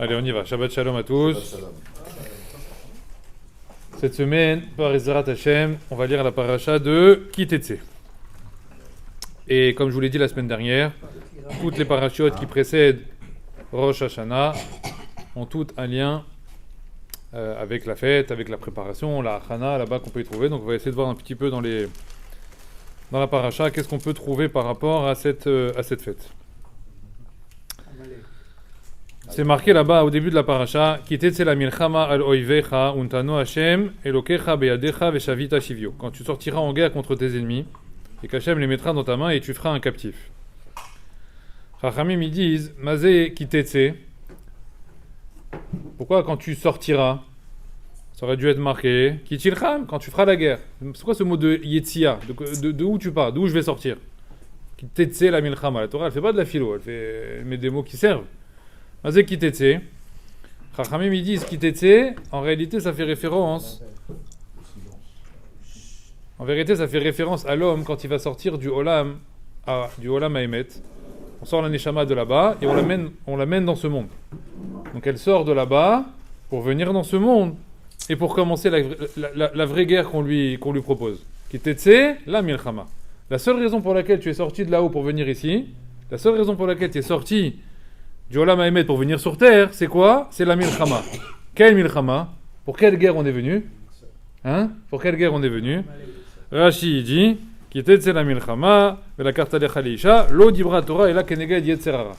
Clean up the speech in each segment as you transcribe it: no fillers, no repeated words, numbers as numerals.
Allez, on y va. Shabbat Shalom à tous. Shabbat Shalom. Cette semaine, par Ezrat Hashem, on va lire la paracha de Ki Tetse. Et comme je vous l'ai dit la semaine dernière, toutes les parachiotes qui précèdent Rosh Hashanah ont toutes un lien avec la fête, avec la préparation, la Hachana, là-bas qu'on peut y trouver. Donc on va essayer de voir un petit peu dans la paracha qu'est-ce qu'on peut trouver par rapport à cette fête. C'est marqué là-bas au début de la paracha, Ki tetse la milchama al oivecha untano Hashem elokecha beyadecha veshavita shivyo. Quand tu sortiras en guerre contre tes ennemis, et qu'Hachem les mettra dans ta main et tu feras un captif. Chachamim ils disent, Mazé ki tetse. Pourquoi quand tu sortiras? Ça aurait dû être marqué, Ki tilcham, quand tu feras la guerre. C'est quoi ce mot de yetzia? De où tu pars? D'où je vais sortir? Ki tetse la milchama. La Torah elle fait pas de la philo, elle met des mots qui servent. Mazé ki tetse. Chachamim ils disent ki tetse, en réalité ça fait référence. En vérité, ça fait référence à l'homme quand il va sortir du Olam à Emet. On sort la Neshama de là-bas et on l'amène dans ce monde. Donc elle sort de là-bas pour venir dans ce monde et pour commencer la vraie guerre qu'on lui propose. Ki tetse la milchama. La seule raison pour laquelle tu es sorti de là-haut pour venir ici, la seule raison pour laquelle tu es sorti du Olam à Emet pour venir sur terre, c'est quoi? C'est la milchama. Quelle milchama? Pour quelle guerre on est venu? Pour quelle guerre on est venu? Rashi dit Ki tetse la milchama la karta lecha lo dibra Torah et la keneged yetzerara.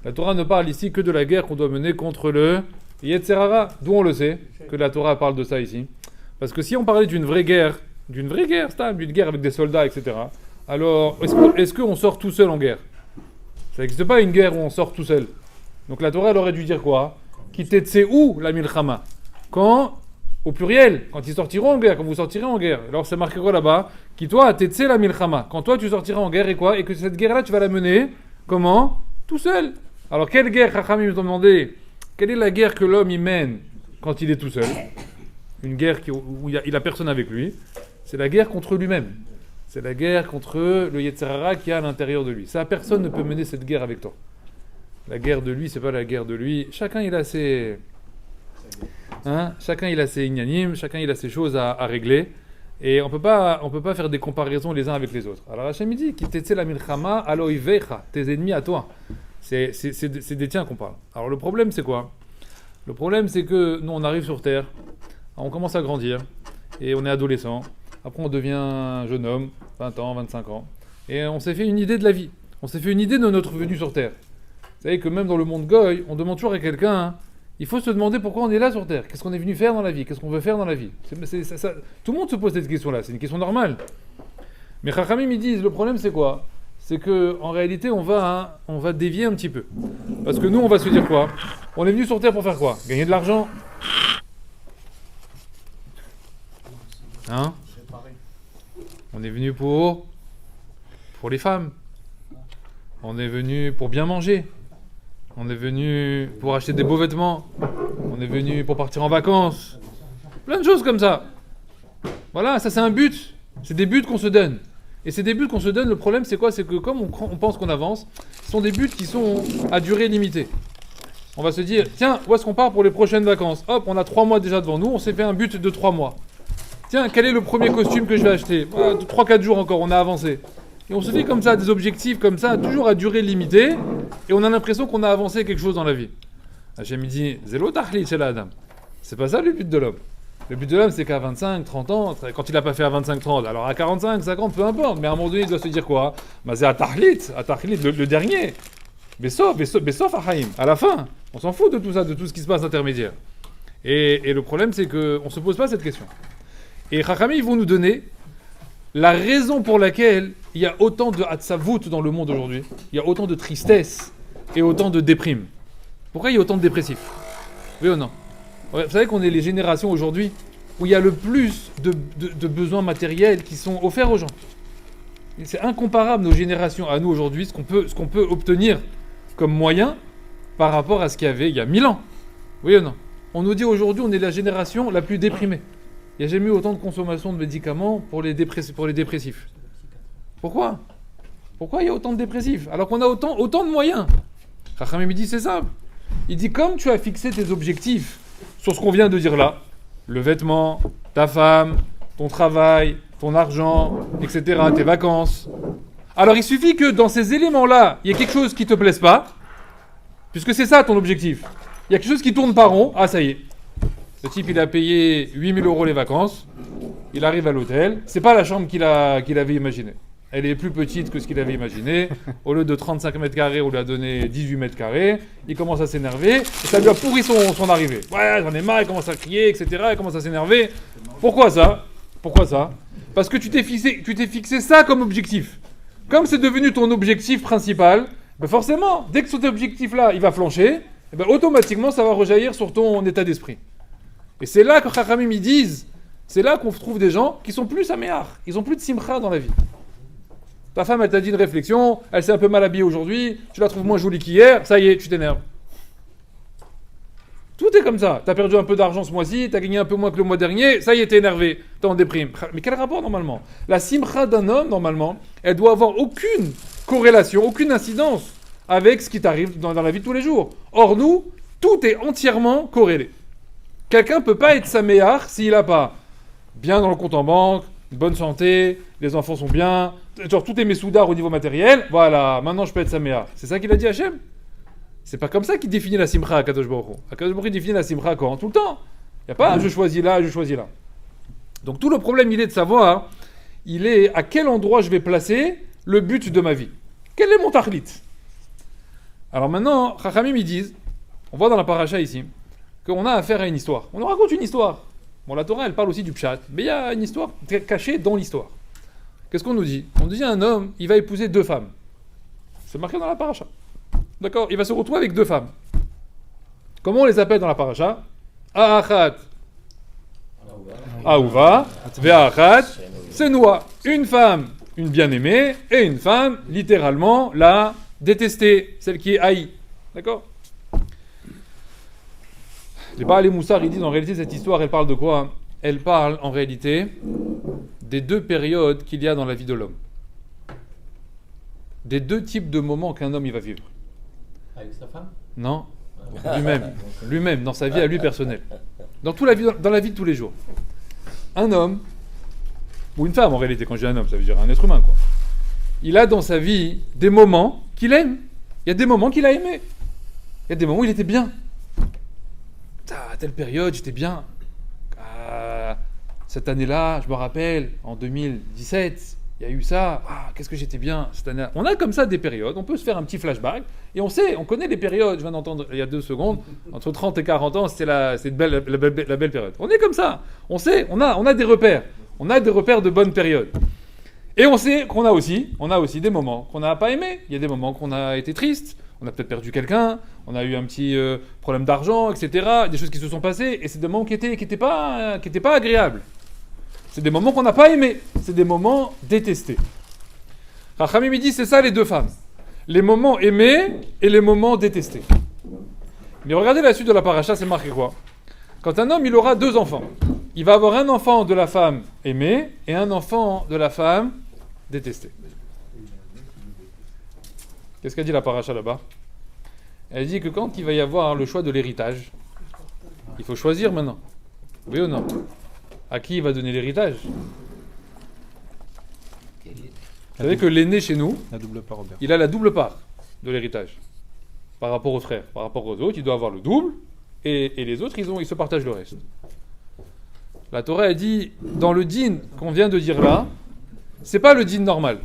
La Torah ne parle ici que de la guerre qu'on doit mener contre le yetzerara. D'où on le sait que la Torah parle de ça ici? Parce que si on parlait d'une vraie guerre, d'une guerre avec des soldats, etc. Alors, est-ce qu'on sort tout seul en guerre? Ça n'existe pas une guerre où on sort tout seul. Donc la Torah elle aurait dû dire quoi? Ki tetse où la milchama? Quand au pluriel, quand ils sortiront en guerre, quand vous sortirez en guerre. Alors c'est marqué quoi là-bas? Qui toi, tetse la milchama. Quand toi tu sortiras en guerre et quoi? Et que cette guerre-là tu vas la mener, comment? Tout seul. Alors quelle guerre, Chachamim nous ont demandé? Quelle est la guerre que l'homme y mène quand il est tout seul? Une guerre où il a personne avec lui. C'est la guerre contre lui-même. C'est la guerre contre le Yetzerara qui est à l'intérieur de lui. Ça, personne ne peut mener cette guerre avec toi. La guerre de lui, c'est pas la guerre de lui. Chacun il a ses... chacun il a ses ignanim, chacun il a ses choses à régler et on peut pas faire des comparaisons les uns avec les autres. Alors Hachem dit Ki tetse la milchama alo ivecha, tes ennemis à toi. C'est des tiens qu'on parle. Alors le problème c'est quoi? Le problème c'est que nous on arrive sur terre, on commence à grandir et on est adolescent, après on devient jeune homme, 20 ans, 25 ans et on s'est fait une idée de la vie. On s'est fait une idée de notre venue sur terre. Vous savez que même dans le monde goy, on demande toujours à quelqu'un il faut se demander pourquoi on est là sur Terre. Qu'est-ce qu'on est venu faire dans la vie? Qu'est-ce qu'on veut faire dans la vie? Tout le monde se pose cette question-là. C'est une question normale. Mais Chachamim, ils disent, le problème c'est quoi? C'est qu'en réalité, on va dévier un petit peu. Parce que nous, on va se dire quoi? On est venu sur Terre pour faire quoi? Gagner de l'argent? On est venu pour les femmes. On est venu pour bien manger. On est venu pour acheter des beaux vêtements. On est venu pour partir en vacances. Plein de choses comme ça. Voilà, ça c'est un but. C'est des buts qu'on se donne. Et ces des buts qu'on se donne, le problème c'est quoi? C'est que comme on pense qu'on avance, ce sont des buts qui sont à durée limitée. On va se dire, tiens, où est-ce qu'on part pour les prochaines vacances? Hop, on a 3 mois déjà devant nous, on s'est fait un but de 3 mois. Tiens, quel est le premier costume que je vais acheter? Voilà, 3-4 jours encore, on a avancé. Et on se fait comme ça, des objectifs comme ça, toujours à durée limitée, et on a l'impression qu'on a avancé quelque chose dans la vie. Hachem dit, Zélo tahlit chez Adam. C'est pas ça le but de l'homme. Le but de l'homme, c'est qu'à 25, 30 ans, quand il n'a pas fait à 25, 30, alors à 45, 50, peu importe, mais à un moment donné, il doit se dire quoi? Bah, c'est à tahlit, le dernier. Besof achaim, à la fin. On s'en fout de tout ça, de tout ce qui se passe intermédiaire. Et le problème, c'est qu'on ne se pose pas cette question. Et Chachamim, ils vont nous donner la raison pour laquelle il y a autant de hatzavut dans le monde aujourd'hui, il y a autant de tristesse et autant de déprime. Pourquoi il y a autant de dépressifs? Oui ou non? Vous savez qu'on est les générations aujourd'hui où il y a le plus de besoins matériels qui sont offerts aux gens. Et c'est incomparable nos générations à nous aujourd'hui, ce qu'on peut obtenir comme moyen par rapport à ce qu'il y avait il y a 1000 ans. Oui ou non? On nous dit aujourd'hui on est la génération la plus déprimée. Il n'y a jamais eu autant de consommation de médicaments pour les dépressifs. Pourquoi il y a autant de dépressifs alors qu'on a autant de moyens? Chachamim dit c'est simple. Il dit, comme tu as fixé tes objectifs sur ce qu'on vient de dire là, le vêtement, ta femme, ton travail, ton argent, etc., tes vacances. Alors il suffit que dans ces éléments-là, il y ait quelque chose qui ne te plaise pas, puisque c'est ça ton objectif. Il y a quelque chose qui tourne pas rond, ah ça y est. Le type, il a payé 8 000 € les vacances, il arrive à l'hôtel, c'est pas la chambre qu'il avait imaginée. Elle est plus petite que ce qu'il avait imaginé. Au lieu de 35 mètres carrés, on lui a donné 18 mètres carrés. Il commence à s'énerver. Et ça lui a pourri son arrivée. Ouais, j'en ai marre, il commence à crier, etc. Il commence à s'énerver. Pourquoi ça? Parce que tu t'es fixé ça comme objectif. Comme c'est devenu ton objectif principal, ben forcément, dès que cet objectif-là, il va flancher, ben automatiquement, ça va rejaillir sur ton état d'esprit. Et c'est là que Chachamim, ils disent, c'est là qu'on trouve des gens qui sont plus améars. Ils ont plus de simcha dans la vie. Ta femme, elle t'a dit une réflexion, elle s'est un peu mal habillée aujourd'hui, tu la trouves moins jolie qu'hier, ça y est, tu t'énerves. Tout est comme ça. T'as perdu un peu d'argent ce mois-ci, t'as gagné un peu moins que le mois dernier, ça y est, t'es énervé, t'es en déprime. Mais quel rapport normalement? La simcha d'un homme, normalement, elle doit avoir aucune corrélation, aucune incidence avec ce qui t'arrive dans la vie de tous les jours. Or, nous, tout est entièrement corrélé. Quelqu'un ne peut pas être saméar s'il n'a pas bien dans le compte en banque, une bonne santé, les enfants sont bien, genre tout est messoudar au niveau matériel, voilà, maintenant je peux être saméar. C'est ça qu'il a dit Hachem. C'est pas comme ça qu'il définit la simcha à Kadosh Baruch Hu. Kadosh Baruch Hu définit la simcha quand? Tout le temps. Il n'y a pas je choisis là, je choisis là. Donc tout le problème, il est de savoir, il est à quel endroit je vais placer le but de ma vie. Quel est mon tachlit? Alors maintenant, Chachamim, ils disent, on voit dans la paracha ici, qu'on a affaire à une histoire. On nous raconte une histoire. Bon, la Torah, elle parle aussi du pshat, mais il y a une histoire cachée dans l'histoire. Qu'est-ce qu'on nous dit? On nous dit un homme, il va épouser 2 femmes. C'est marqué dans la paracha. D'accord? Il va se retrouver avec 2 femmes. Comment on les appelle dans la paracha? Ahachat, Aouva, Ve'achat, Senoua. Une femme, une bien-aimée, et une femme, littéralement, la détestée, celle qui est haïe. D'accord? Les Baal et Moussar, ils disent en réalité cette histoire, elle parle de quoi? Elle parle en réalité des 2 périodes qu'il y a dans la vie de l'homme. Des 2 types de moments qu'un homme il va vivre. Avec sa femme? Non, lui-même, dans sa vie à lui personnelle. Dans la vie de tous les jours. Un homme, ou une femme en réalité, quand je dis un homme, ça veut dire un être humain, quoi. Il a dans sa vie des moments qu'il aime. Il y a des moments qu'il a aimés. Il y a des moments où il était bien. À telle période, j'étais bien. Cette année-là, je me rappelle, en 2017, il y a eu ça. Qu'est-ce que j'étais bien cette année-là. On a comme ça des périodes. On peut se faire un petit flashback. Et on connaît les périodes. Je viens d'entendre il y a 2 secondes. Entre 30 et 40 ans, c'était la belle période. On est comme ça. On sait, on a des repères. On a des repères de bonnes périodes. Et on sait qu'on a aussi des moments qu'on n'a pas aimés. Il y a des moments qu'on a été triste. On a peut-être perdu quelqu'un, on a eu un petit problème d'argent, etc. Des choses qui se sont passées, et c'est des moments qui étaient pas agréables. C'est des moments qu'on n'a pas aimés, c'est des moments détestés. Rachamim dit, c'est ça les 2 femmes. Les moments aimés et les moments détestés. Mais regardez la suite de la paracha, c'est marqué quoi? Quand un homme, il aura 2 enfants, il va avoir un enfant de la femme aimée et un enfant de la femme détestée. Qu'est-ce qu'a dit la paracha là-bas? Elle dit que quand il va y avoir le choix de l'héritage, il faut choisir maintenant. Oui ou non? À qui il va donner l'héritage? Vous savez que l'aîné chez nous, il a la double part de l'héritage. Par rapport aux frères, par rapport aux autres, il doit avoir le double, et les autres, ils se partagent le reste. La Torah a dit, dans le din qu'on vient de dire là, c'est pas le din normal.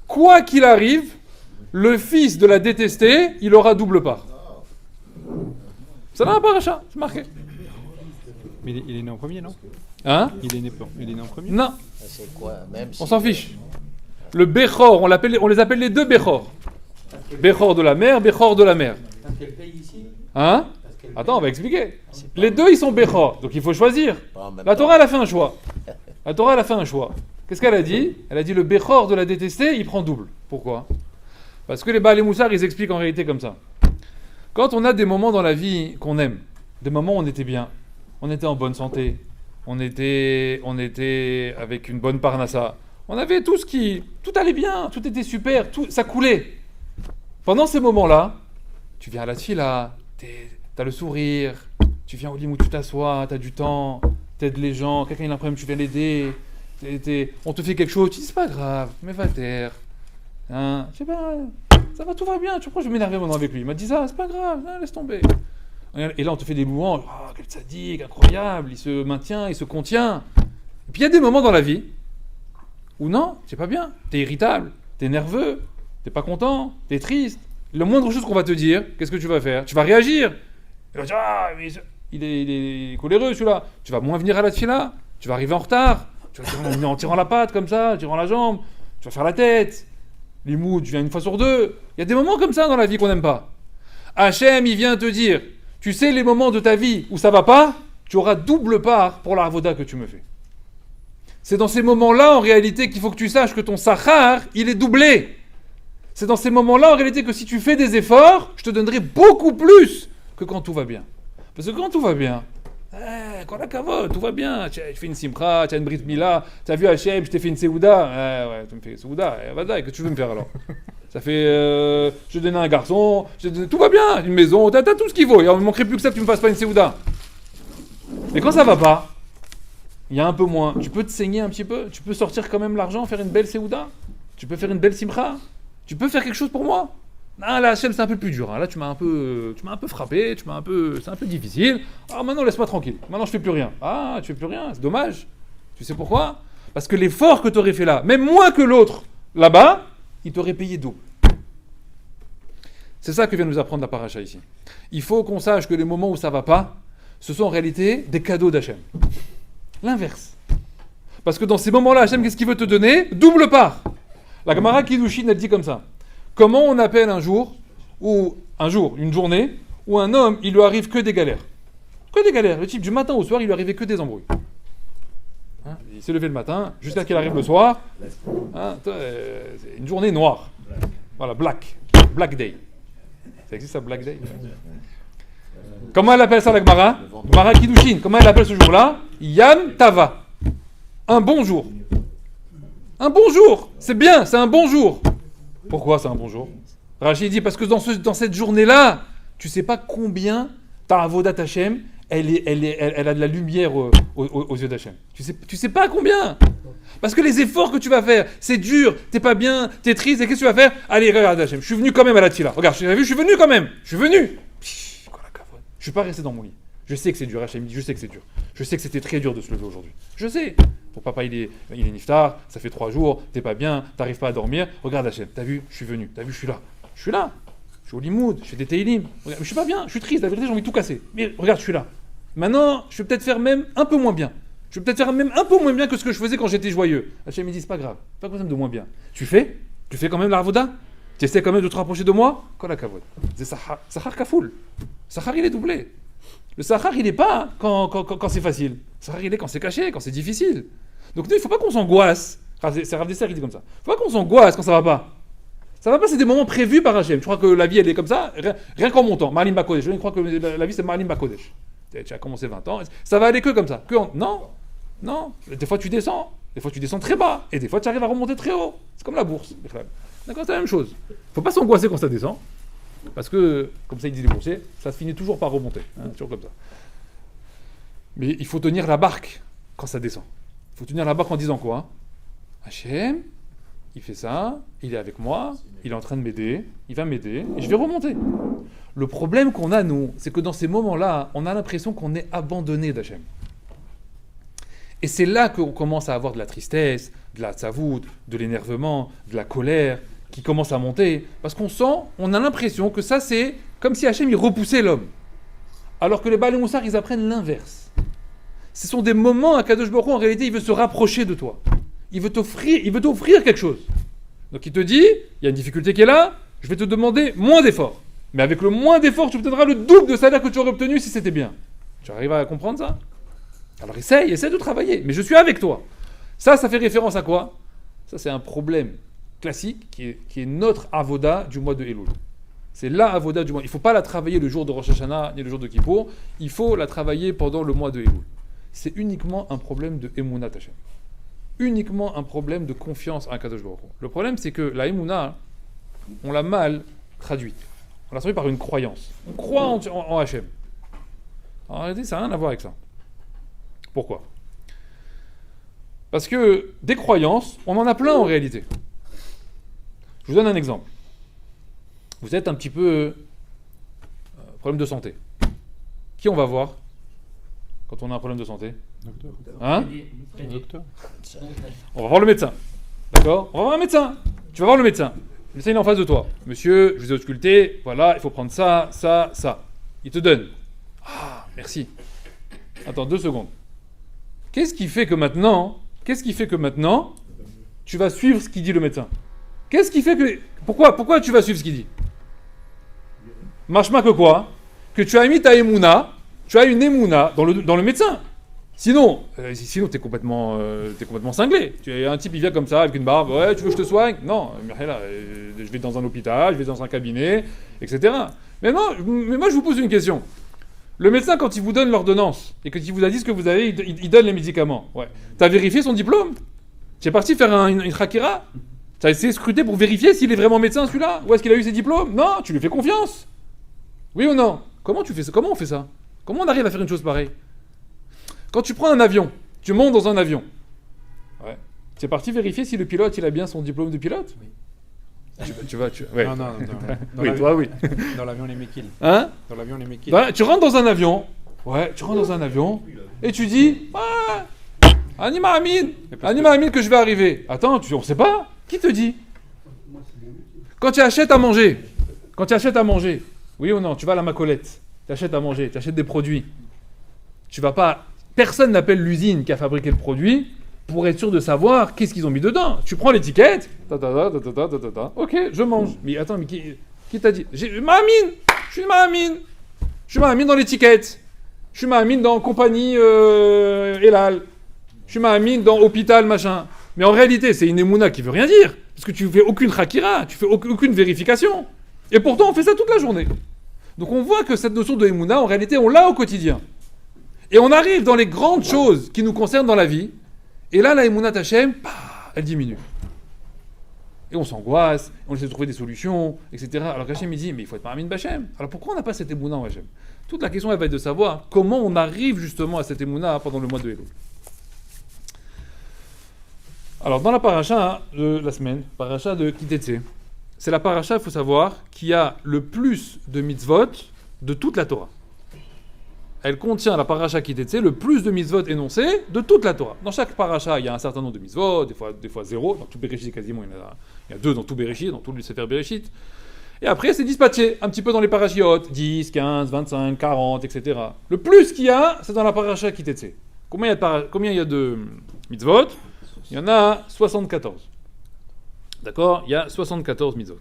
Quoi qu'il arrive, le fils de la détestée, il aura double part. Ça n'a pas paracha, c'est marqué. Mais il est né en premier, non? Hein? Il est né en premier? Non. C'est quoi? Même si on s'en fiche. Le Bechor, on les appelle les 2 Bechor. Bechor de la mère, Bechor de la mère. Parce qu'elle paye ici. Hein? Attends, on va expliquer. Les 2, ils sont Bechor, donc il faut choisir. La Torah, elle a fait un choix. Qu'est-ce qu'elle a dit? Elle a dit le Bechor de la détestée, il prend double. Pourquoi? Parce que les Baal et Moussar, ils expliquent en réalité comme ça. Quand on a des moments dans la vie qu'on aime, des moments où on était bien, on était en bonne santé, on était avec une bonne parnassa, on avait tout allait bien, tout était super, ça coulait. Pendant ces moments-là, tu viens à la tfila, t'as le sourire, tu viens au lit où tu t'assois, t'as du temps, t'aides les gens, quelqu'un a un problème, tu viens l'aider, on te fait quelque chose, tu dis c'est pas grave, mais va taire. Hein, je sais pas, ça va, tout va bien, tu crois que je vais m'énerver maintenant avec lui. Il m'a dit ça, c'est pas grave, hein, laisse tomber. Et là on te fait des louanges, oh, quel sadique, incroyable, il se maintient, il se contient. Et puis il y a des moments dans la vie où non, c'est pas bien, t'es irritable, t'es nerveux, t'es pas content, t'es triste. Le moindre chose qu'on va te dire, qu'est-ce que tu vas faire? Tu vas réagir. Tu vas dire, ah, mais il est coléreux celui-là. Tu vas moins venir à la tfila, tu vas arriver en retard, tu vas venir en tirant la patte comme ça, en tirant la jambe, tu vas faire la tête. Les moods, tu viens une fois sur deux. Il y a des moments comme ça dans la vie qu'on n'aime pas. Hachem, il vient te dire, tu sais les moments de ta vie où ça va pas, tu auras double part pour la avoda que tu me fais. C'est dans ces moments-là, en réalité, qu'il faut que tu saches que ton sachar, il est doublé. C'est dans ces moments-là, en réalité, que si tu fais des efforts, je te donnerai beaucoup plus que quand tout va bien. Parce que quand tout va bien, quand la kavod, tout va bien. Tu fais une simcha, tu as une brit mila, tu as vu Hachem, je t'ai fait une seouda. Ouais, tu me fais une seouda. Vada, que tu veux me faire alors? Ça fait, je te donne un garçon, tout va bien, une maison, t'as tout ce qu'il faut. Il ne manquerait plus que ça que tu me fasses pas une seouda. Mais quand ça va pas, il y a un peu moins. Tu peux te saigner un petit peu, tu peux sortir quand même l'argent, faire une belle seouda, tu peux faire une belle simcha, tu peux faire quelque chose pour moi. Ah là, Hachem, c'est un peu plus dur. Hein. Là, tu m'as un peu frappé, c'est un peu difficile. Ah, maintenant, laisse-moi tranquille. Maintenant, je fais plus rien. Ah, tu fais plus rien, c'est dommage. Tu sais pourquoi? Parce que l'effort que tu aurais fait là, même moins que l'autre là-bas, il t'aurait payé double. C'est ça que vient nous apprendre la paracha ici. Il faut qu'on sache que les moments où ça va pas, ce sont en réalité des cadeaux d'Hachem. L'inverse. Parce que dans ces moments-là, Hachem, qu'est-ce qu'il veut te donner? Double part. La Gemara Kiddushin, elle dit comme ça. Comment on appelle un jour, une journée, où un homme, il lui arrive que des galères? Que des galères. Le type, du matin au soir, il lui arrivait que des embrouilles. Hein, il s'est levé le matin, jusqu'à qu'il arrive le soir. Hein, c'est une journée noire. Voilà, Black Day. Ça existe ça, Black Day? Comment elle appelle ça, la Gemara? Gemara Kiddushin. Comment elle appelle ce jour-là? Yam Tava. Un bon jour. Un bon jour. C'est bien, c'est un bon jour. Pourquoi c'est un bon jour? Rachid dit parce que dans cette journée-là, tu sais pas combien ta avodat Hachem, elle a de la lumière aux yeux d'Hachem. Tu sais pas combien. Parce que les efforts que tu vas faire, c'est dur, t'es pas bien, t'es triste, et qu'est-ce que tu vas faire? Allez, regarde Hachem, je suis venu quand même à la tfila. Regarde, tu as vu, je suis venu quand même. Je suis venu. Je suis pas resté dans mon lit. Je sais que c'est dur, Hachem dit, je sais que c'est dur. Je sais que c'était très dur de se lever aujourd'hui. Je sais. Ton papa, il est niftar, ça fait 3 jours, t'es pas bien, t'arrives pas à dormir. Regarde Hachem, t'as vu, je suis venu, t'as vu, je suis là. Je suis là. Je suis au limoud, je fais des teilim. Regarde, mais je suis pas bien, je suis triste, la vérité, j'ai envie de tout casser. Mais regarde, je suis là. Maintenant, je vais peut-être faire même un peu moins bien. Je vais peut-être faire même un peu moins bien que ce que je faisais quand j'étais joyeux. Hachem, il dit, c'est pas grave, pas besoin de moins bien. Tu fais quand même la avoda? Tu essaies quand même de te rapprocher de moi? Kol hakavod. C'est Sahar kafoul. Sahar, il est doublé. Le Sahar, il n'est pas quand c'est facile. Le Sahar, il est quand c'est caché, quand c'est difficile. Donc, nous, il ne faut pas qu'on s'angoisse. C'est Rav Dessert qui dit comme ça. Il ne faut pas qu'on s'angoisse quand ça ne va pas. Ça ne va pas, c'est des moments prévus par Hachem. Je crois que la vie, elle est comme ça, rien qu'en montant. Marlim Bakodesh. Je crois que la vie, c'est Marlim Bakodesh. Tu as commencé 20 ans. Ça va aller que comme ça. Non. Des fois, tu descends. Des fois, tu descends très bas. Et des fois, tu arrives à remonter très haut. C'est comme la bourse. D'accord, c'est la même chose. Il ne faut pas s'angoisser quand ça descend. Parce que, comme ça, ils disent les boursiers, ça se finit toujours par remonter. Hein, toujours comme ça. Mais il faut tenir la barque quand ça descend. Il faut tenir la barque en disant quoi? Hachem, il fait ça, il est avec moi, il est en train de m'aider, il va m'aider, et je vais remonter. Le problème qu'on a, nous, c'est que dans ces moments-là, on a l'impression qu'on est abandonné d'Hachem. Et c'est là qu'on commence à avoir de la tristesse, de la tzavout, de l'énervement, de la colère, qui commence à monter, parce on a l'impression que ça, c'est comme si Hachem, il repoussait l'homme. Alors que les Baalei Moussar, ils apprennent l'inverse. Ce sont des moments, à Kadosh Baruch Hu, en réalité, il veut se rapprocher de toi. Il veut t'offrir quelque chose. Donc il te dit, il y a une difficulté qui est là, je vais te demander moins d'efforts. Mais avec le moins d'efforts, tu obtiendras le double de salaire que tu aurais obtenu si c'était bien. Tu arrives à comprendre ça? Alors essaye de travailler, mais je suis avec toi. Ça fait référence à quoi? Ça, c'est un problème classique qui est notre avoda du mois de Elul. C'est la avoda du mois. Il ne faut pas la travailler le jour de Rosh Hashanah ni le jour de Kippour. Il faut la travailler pendant le mois de Elul. C'est uniquement un problème de Emunat Hashem. Uniquement un problème de confiance à Kadosh Baruch Hu. Le problème, c'est que la Emunah, on l'a mal traduite. On l'a sauvé par une croyance. On croit en Hachem. En réalité, ça n'a rien à voir avec ça. Pourquoi ? Parce que des croyances, on en a plein en réalité. Je vous donne un exemple. Vous êtes un petit peu problème de santé. Qui on va voir quand on a un problème de santé ? Docteur. Hein ? Docteur. On va voir le médecin. D'accord ? On va voir un médecin. Tu vas voir le médecin. Le médecin il est en face de toi. Monsieur, je vous ai ausculté. Voilà, il faut prendre ça, ça, ça. Il te donne. Ah, merci. Attends 2 secondes. Qu'est-ce qui fait que maintenant, tu vas suivre ce qu'il dit le médecin ? Qu'est-ce qui fait que... Pourquoi tu vas suivre ce qu'il dit ? Machma que quoi ? Que tu as mis ta émouna, tu as une émouna dans le médecin. Sinon t'es complètement cinglé. Tu as un type, il vient comme ça, avec une barbe, ouais, tu veux que je te soigne ? Non, je vais dans un hôpital, je vais dans un cabinet, etc. Mais moi je vous pose une question. Le médecin, quand il vous donne l'ordonnance, et qu'il vous a dit ce que vous avez, il donne les médicaments. Ouais. T'as vérifié son diplôme ? Tu es parti faire une chakira ? T'as essayé de scruter pour vérifier s'il est vraiment médecin celui-là ? Où est-ce qu'il a eu ses diplômes ? Non, tu lui fais confiance. Oui ou non ? Comment on fait ça ? Comment on arrive à faire une chose pareille ? Quand tu prends un avion, tu montes dans un avion. Ouais. Tu es parti vérifier si le pilote il a bien son diplôme de pilote ? Oui. Ouais. Non, dans Oui, l'avion- toi oui. Dans l'avion, les méquilles. Hein ? Dans l'avion, les méquilles. Bah, tu rentres dans un avion. Ouais, tu rentres dans un avion et tu dis Anima Amin que je vais arriver. Attends, on sait pas. Qui te dit ? Quand tu achètes à manger, oui ou non, tu vas à la Macolette, tu achètes à manger, tu achètes des produits. Tu vas pas. Personne n'appelle l'usine qui a fabriqué le produit pour être sûr de savoir qu'est-ce qu'ils ont mis dedans. Tu prends l'étiquette, ok, je mange. Mais attends, mais qui t'a dit ? Mahamine, je suis Mahamine dans l'étiquette. Je suis Mahamine dans compagnie Elal. Je suis Mahamine dans hôpital, machin. Mais en réalité, c'est une émouna qui veut rien dire. Parce que tu fais aucune chakira, tu fais aucune vérification. Et pourtant, on fait ça toute la journée. Donc on voit que cette notion de émouna, en réalité, on l'a au quotidien. Et on arrive dans les grandes choses qui nous concernent dans la vie. Et là, la émouna Hachem, elle diminue. Et on s'angoisse, on essaie de trouver des solutions, etc. Alors qu'Hachem, il dit, mais il faut être Mahamine B'Hachem. Alors pourquoi on n'a pas cette émouna en Hachem ? Toute la question, elle va être de savoir comment on arrive justement à cette émouna pendant le mois de Elul. Alors, dans la paracha de la semaine, paracha de Kitetse, c'est la paracha, il faut savoir, qui a le plus de mitzvot de toute la Torah. Elle contient, la paracha Kitetse, le plus de mitzvot énoncés de toute la Torah. Dans chaque paracha, il y a un certain nombre de mitzvot, des fois 0. Dans tout Bereshit, quasiment, il y a 2 dans tout Bereshit, dans tout le Sefer Bereshit. Et après, c'est dispatché un petit peu dans les parachiotes, 10, 15, 25, 40, etc. Le plus qu'il y a, c'est dans la paracha Kitetse. Combien il y a de mitzvot ? Il y en a 74. D'accord ? Il y a 74 mitzvot.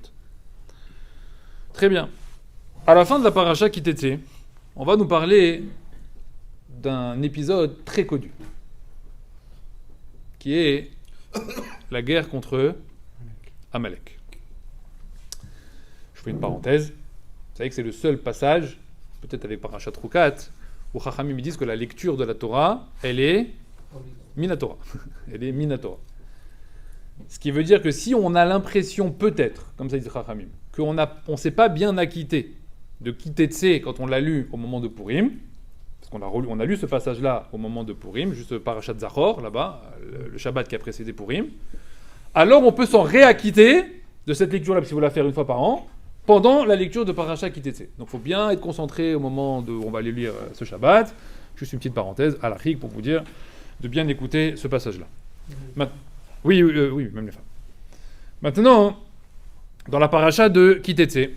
Très bien. À la fin de la paracha Kitetse, on va nous parler d'un épisode très connu, qui est la guerre contre Amalek. Je fais une parenthèse. Vous savez que c'est le seul passage, peut-être avec Parashat Rukat, où Chachamim disent que la lecture de la Torah, elle est Minatora. Elle est Minatora. Ce qui veut dire que si on a l'impression, peut-être, comme ça dit Chachamim, qu'on ne s'est pas bien acquitté de Kitetse quand on l'a lu au moment de Purim, parce qu'on a lu ce passage-là au moment de Purim, juste Parashat Zachor, là-bas, le Shabbat qui a précédé Purim, alors on peut s'en réacquitter de cette lecture-là, parce qu'il faut la faire une fois par an, pendant la lecture de Parashat Kitetse. Donc il faut bien être concentré au moment où on va aller lire ce Shabbat. Juste une petite parenthèse, à la Rik, pour vous dire de bien écouter ce passage-là. Oui, même les femmes. Maintenant, dans la paracha de Kitetse,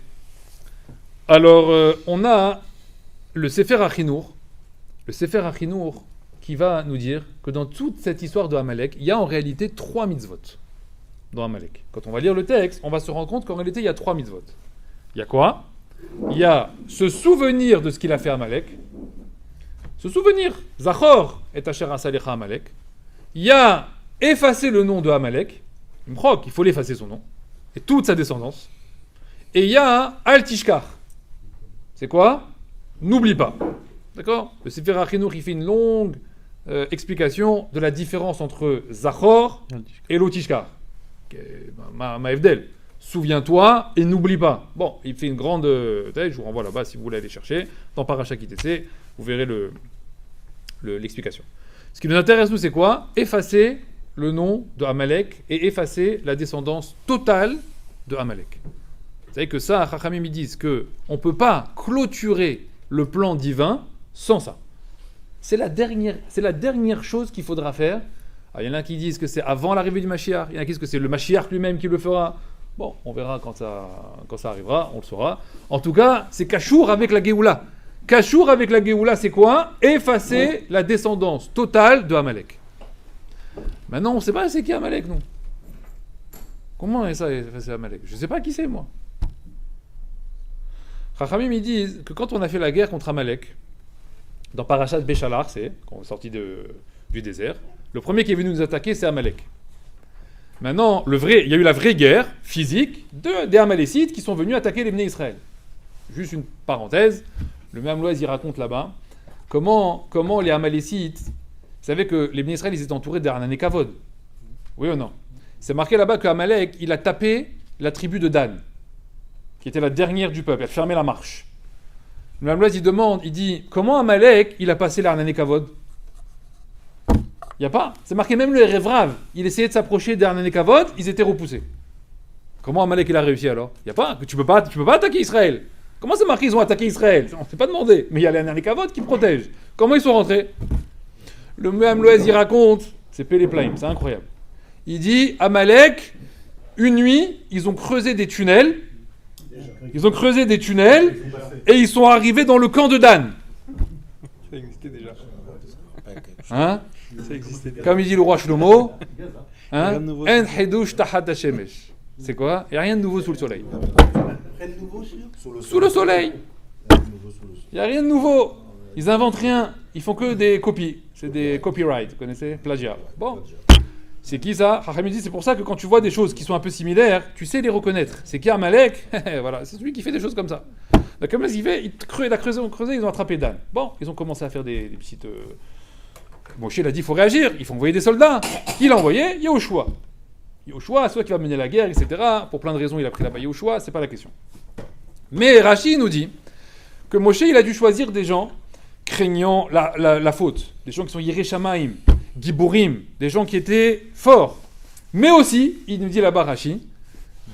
alors on a le Sefer Achinour, qui va nous dire que dans toute cette histoire de Amalek, il y a en réalité 3 mitzvot dans Amalek. Quand on va lire le texte, on va se rendre compte qu'en réalité, il y a 3 mitzvot. Il y a quoi ? Il y a se souvenir de ce qu'il a fait Amalek, se souvenir, Zachor et Asher Asalecha Amalek. Il y a effacer le nom de Amalek, Mchok, il faut l'effacer son nom, et toute sa descendance. Et il y a Al Tishkar. C'est quoi ? N'oublie pas. D'accord ? Le Sefer Achinour, il fait une longue explication de la différence entre Zachor et l'Otishkar. Maevdel. souviens-toi et n'oublie pas. Bon, il fait une grande... je vous renvoie là-bas si vous voulez aller chercher. Dans Parashat Kitetsé, vous verrez l'explication. Ce qui nous intéresse, nous, c'est quoi? Effacer le nom de Amalek et effacer la descendance totale de Amalek. Vous savez que ça, Chachamim, ils disent qu'on ne peut pas clôturer le plan divin sans ça. C'est la dernière chose qu'il faudra faire. Alors, il y en a qui disent que c'est avant l'arrivée du Mashiach, il y en a qui disent que c'est le Mashiach lui-même qui le fera. Bon, on verra quand ça arrivera, on le saura. En tout cas, c'est Kashour avec la Géoula. Kashour avec la Géoula, c'est quoi? Effacer la descendance totale de Amalek. Maintenant, on ne sait pas c'est qui Amalek, nous. Comment ça, effacer Amalek? Je ne sais pas qui c'est, moi. Chachamim, ils disent que quand on a fait la guerre contre Amalek, dans Parashat Béchalar, c'est quand on est sorti du désert, le premier qui est venu nous attaquer, c'est Amalek. Maintenant, il y a eu la vraie guerre physique des Amalécites qui sont venus attaquer les Bnei Israël. Juste une parenthèse, le même Loïs, il raconte là-bas comment les Amalécites, vous savez que les Bnei Israël, ils étaient entourés d'Arnan et Kavod. Oui ou non? C'est marqué là-bas qu'Amalek, il a tapé la tribu de Dan, qui était la dernière du peuple, elle fermait la marche. Le même Loïs, il dit, comment Amalek, il a passé l'Arnan et Kavod? Il n'y a pas. C'est marqué même le Révrav. Il essayait de s'approcher d'Arnan et Kavod, ils étaient repoussés. Comment Amalek il a réussi alors? Il n'y a pas. Tu peux pas attaquer Israël. Comment c'est marqué ils ont attaqué Israël? On ne s'est pas demandé. Mais il y a les Arnan et Kavod qui protègent. Comment ils sont rentrés? Le même Loïs il raconte, c'est Péléplaïm, c'est incroyable. Il dit Amalek, une nuit, ils ont creusé des tunnels. Et ils sont arrivés dans le camp de Dan. Ça existait déjà. Hein? Ça existait déjà. Comme il dit le roi Shlomo, Rien hein? de nouveau. En hidush tahat hashemesh. C'est quoi? Il n'y a rien de nouveau sous le soleil. Rien de nouveau Sous le soleil. Rien de nouveau sous le soleil. Il n'y a rien de nouveau. Ils inventent rien. Ils font que des copies. C'est des copyrights, vous connaissez? Plagiat. Bon. C'est qui ça? Chachamim dit, c'est pour ça que quand tu vois des choses qui sont un peu similaires, tu sais les reconnaître. C'est qui Amalek? Voilà, c'est celui qui fait des choses comme ça. Donc comme il fait, il a creusé, ils ont attrapé Dan. Bon, ils ont commencé à faire des petites... Moshe il a dit, il faut réagir, il faut envoyer des soldats. Qui l'a envoyé? Yehoshua. Yehoshua, soit qui va mener la guerre, etc. Pour plein de raisons, il a pris là-bas Yehoshua, c'est pas la question. Mais Rashi nous dit que Moshe il a dû choisir des gens craignant la faute, des gens qui sont Yereshamaim, Giborim, des gens qui étaient forts. Mais aussi, il nous dit là-bas Rashi,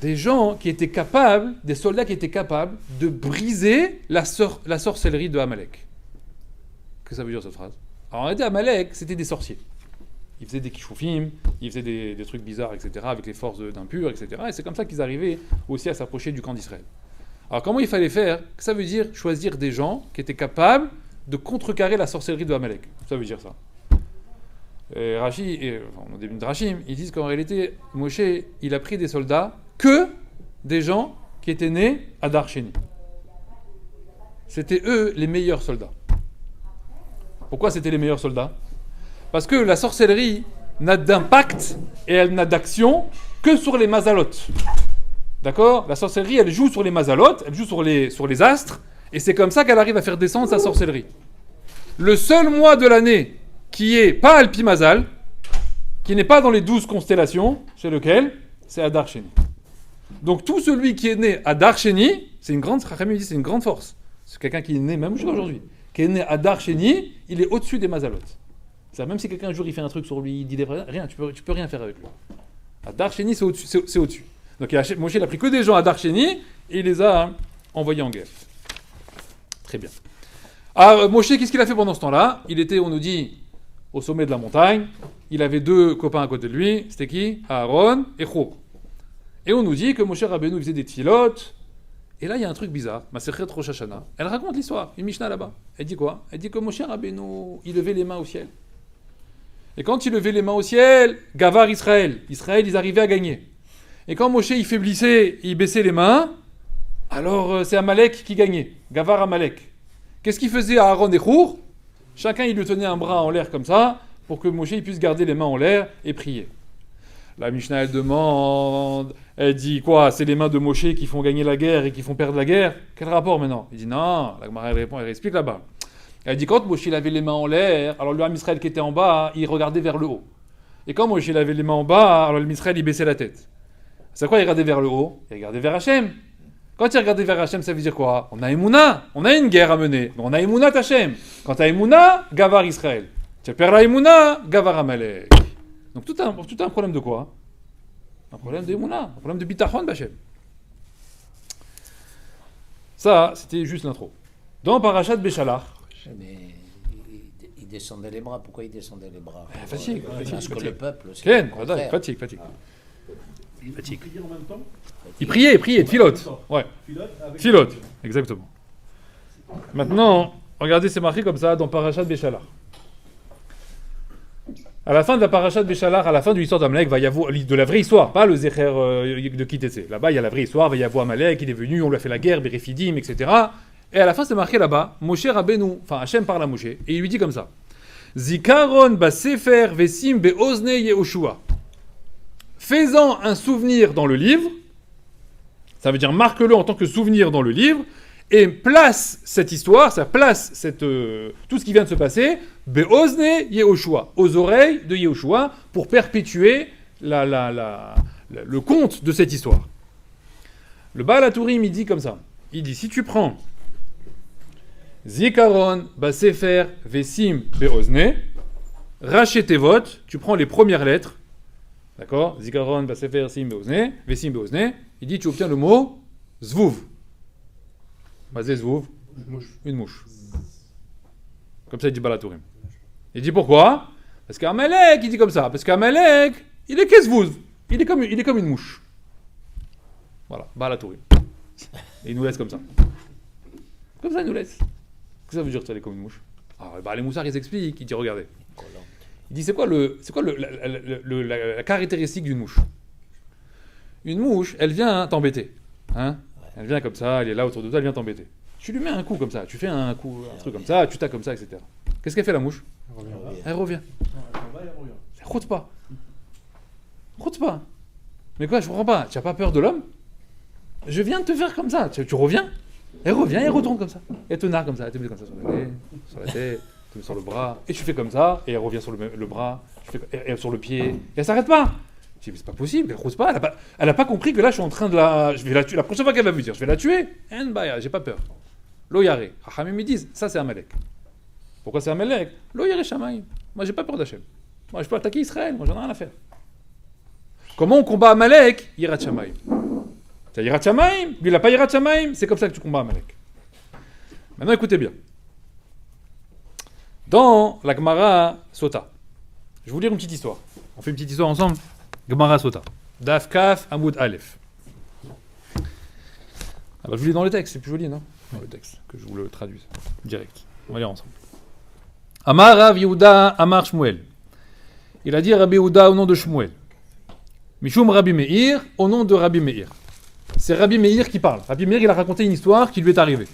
des gens qui étaient capables, des soldats qui étaient capables de briser la sorcellerie de Amalek. Qu'est-ce que ça veut dire cette phrase? Alors en réalité, Amalek, c'était des sorciers. Ils faisaient des kishoufim, ils faisaient des trucs bizarres, etc., avec les forces d'impurs, etc. Et c'est comme ça qu'ils arrivaient aussi à s'approcher du camp d'Israël. Alors comment il fallait faire? Ça veut dire choisir des gens qui étaient capables de contrecarrer la sorcellerie de Amalek. Ça veut dire ça. Et au début de Rachim, ils disent qu'en réalité, Moshe, il a pris des soldats que des gens qui étaient nés à Darsheni. C'était eux les meilleurs soldats. Pourquoi c'était les meilleurs soldats? Parce que la sorcellerie n'a d'impact et elle n'a d'action que sur les mazalotes. D'accord? La sorcellerie, elle joue sur les mazalotes, elle joue sur les astres, et c'est comme ça qu'elle arrive à faire descendre sa sorcellerie. Le seul mois de l'année qui est pas Alpi Mazal, qui n'est pas dans les 12 constellations, c'est lequel? C'est Adar Sheni. Donc tout celui qui est né à Adar Sheni, c'est une grande force. C'est quelqu'un qui est né, même jusqu'à aujourd'hui, qui est né à Adar Sheni, il est au-dessus des mazalotes. C'est-à-dire, même si quelqu'un un jour il fait un truc sur lui, il dit des vrais, rien, tu peux rien faire avec lui. Adar Sheni, c'est au-dessus. Donc Moshe il a pris que des gens à Adar Sheni et il les a envoyés en guerre. Très bien. Moshe, qu'est-ce qu'il a fait pendant ce temps-là? Il était, on nous dit, au sommet de la montagne. Il avait deux copains à côté de lui. C'était qui? Aaron et Chour. Et on nous dit que Moshe Rabbeinu faisait des tfilotes. Et là, il y a un truc bizarre. Masechet Rosh Hashanah. Elle raconte l'histoire. Une Mishnah là-bas. Elle dit quoi? Elle dit que Moshe Rabbeinu, il levait les mains au ciel. Et quand il levait les mains au ciel, Gavar Israël, ils arrivaient à gagner. Et quand Moshe, il faiblissait, il baissait les mains, alors c'est Amalek qui gagnait. Gavar Amalek. Qu'est-ce qu'il faisait à Aaron et Chour? Chacun, il lui tenait un bras en l'air comme ça, pour que Moshe il puisse garder les mains en l'air et prier. La Mishnah, elle demande, elle dit quoi? C'est les mains de Moshe qui font gagner la guerre et qui font perdre la guerre? Quel rapport maintenant? Il dit non, la Gemara elle répond, elle explique là-bas. Elle dit quand Moshe il avait les mains en l'air, alors le Ham Israël qui était en bas, il regardait vers le haut. Et quand Moshe il avait les mains en bas, alors le Ham Israël il baissait la tête. C'est quoi, il regardait vers le haut? Il regardait vers Hachem. Quand il regardait vers Hachem, ça veut dire quoi? On a Emouna, on a une guerre à mener. Mais on a Emouna Hachem. Quand tu as Emouna, Gavar Israël. Tu perds la Emouna, Gavar Amalek. Donc tout un problème de quoi? Un problème d'Emouna, un problème de Bitachon Bachem. Ça, c'était juste l'intro. Dans Parashat Béchalach. Mais il descendait les bras. Pourquoi il descendait les bras? Fatigue. Parce que le peuple, c'est Ken, le contraire. fatigue. Il priait en même temps. Il priait, Tfilote. Ouais, Pilote avec. Tfilote, exactement. Maintenant, regardez, c'est marqué comme ça dans Parashat Béchalach. À la fin de la Parashat Béchalach, à la fin de l'histoire d'Amalek, va y avoir de la vraie histoire, pas le Zecher de Kitetsé. Là-bas, il y a la vraie histoire, va y avoir Amalek, il est venu, on lui a fait la guerre, Bérifidim, etc. Et à la fin, c'est marqué là-bas, Moshe Rabbeinu, enfin Hachem parle à Moshe, et il lui dit comme ça. Zikaron ba sefer vesim beozne Yehoshua. Fais-en un souvenir dans le livre, ça veut dire marque-le en tant que souvenir dans le livre, et place cette histoire, ça place tout ce qui vient de se passer, beozne Yehoshua, aux oreilles de Yehoshua, pour perpétuer le conte de cette histoire. Le Baal HaTurim, il dit comme ça, il dit, si tu prends Zikaron ba sefer vesim beozne, Rachetevot, tu prends les premières lettres, d'accord? Zikaron ba sefer vesim beozne, il dit, tu obtiens le mot Zvuv. Basé Zvuv, une mouche. Comme ça, il dit Baal HaTurim. Il dit pourquoi? Parce qu'Amalek, il dit comme ça. Parce qu'Amalek, il est qu'Zvuv. Il est comme une mouche. Voilà, Baal HaTurim. Et il nous laisse comme ça. Comme ça, il nous laisse. Qu'est-ce que ça veut dire, ça, il est comme une mouche? Les moussards, ils expliquent. Il dit, regardez. Il dit, c'est quoi la caractéristique d'une mouche? Une mouche, elle vient t'embêter. Hein? Elle vient comme ça, elle est là autour de toi, elle vient t'embêter. Tu lui mets un coup comme ça, tu fais un truc comme ça, tu tapes comme ça, etc. Qu'est-ce qu'elle fait la mouche? Elle revient. Elle route pas. Route pas. Mais quoi, je comprends pas. Tu n'as pas peur de l'homme? Je viens de te faire comme ça. Tu reviens? Elle revient, elle retourne comme ça. Elle te narre comme ça, elle te met comme ça sur la tête, tu mets sur le bras, et tu fais comme ça, et elle revient sur le bras, et sur le pied, et elle s'arrête pas. Je dis, mais c'est pas possible, elle crouse pas, elle a pas compris que là je suis en train de je vais la tuer, la prochaine fois qu'elle va me dire, je vais la tuer, j'ai pas peur. Lo yare, Hachamim me disent, ça c'est Amalek. Pourquoi c'est Amalek? Lo yare Shamaim. Moi j'ai pas peur d'Hachem. Moi je peux attaquer Israël, moi j'en ai rien à faire. Comment on combat Amalek? Yirat Shamaim. Tu as Yirat Shamaim, lui il a pas Yirat Shamaim, c'est comme ça que tu combats Amalek. Maintenant écoutez bien. Dans la Gemara Sota, je vais vous lire une petite histoire. On fait une petite histoire ensemble. Gemara Sota. Daf Kaf Amoud Aleph. Alors je vous lis dans le texte, c'est plus joli, non? Dans le texte, que je vous le traduise direct. On va lire ensemble. Amar Rav Yehuda Amar Shmuel. Il a dit Rabbi Yehuda au nom de Shmuel. Mishum Rabbi Meir au nom de Rabbi Meir. C'est Rabbi Meir qui parle. Rabbi Meir, il a raconté une histoire qui lui est arrivée.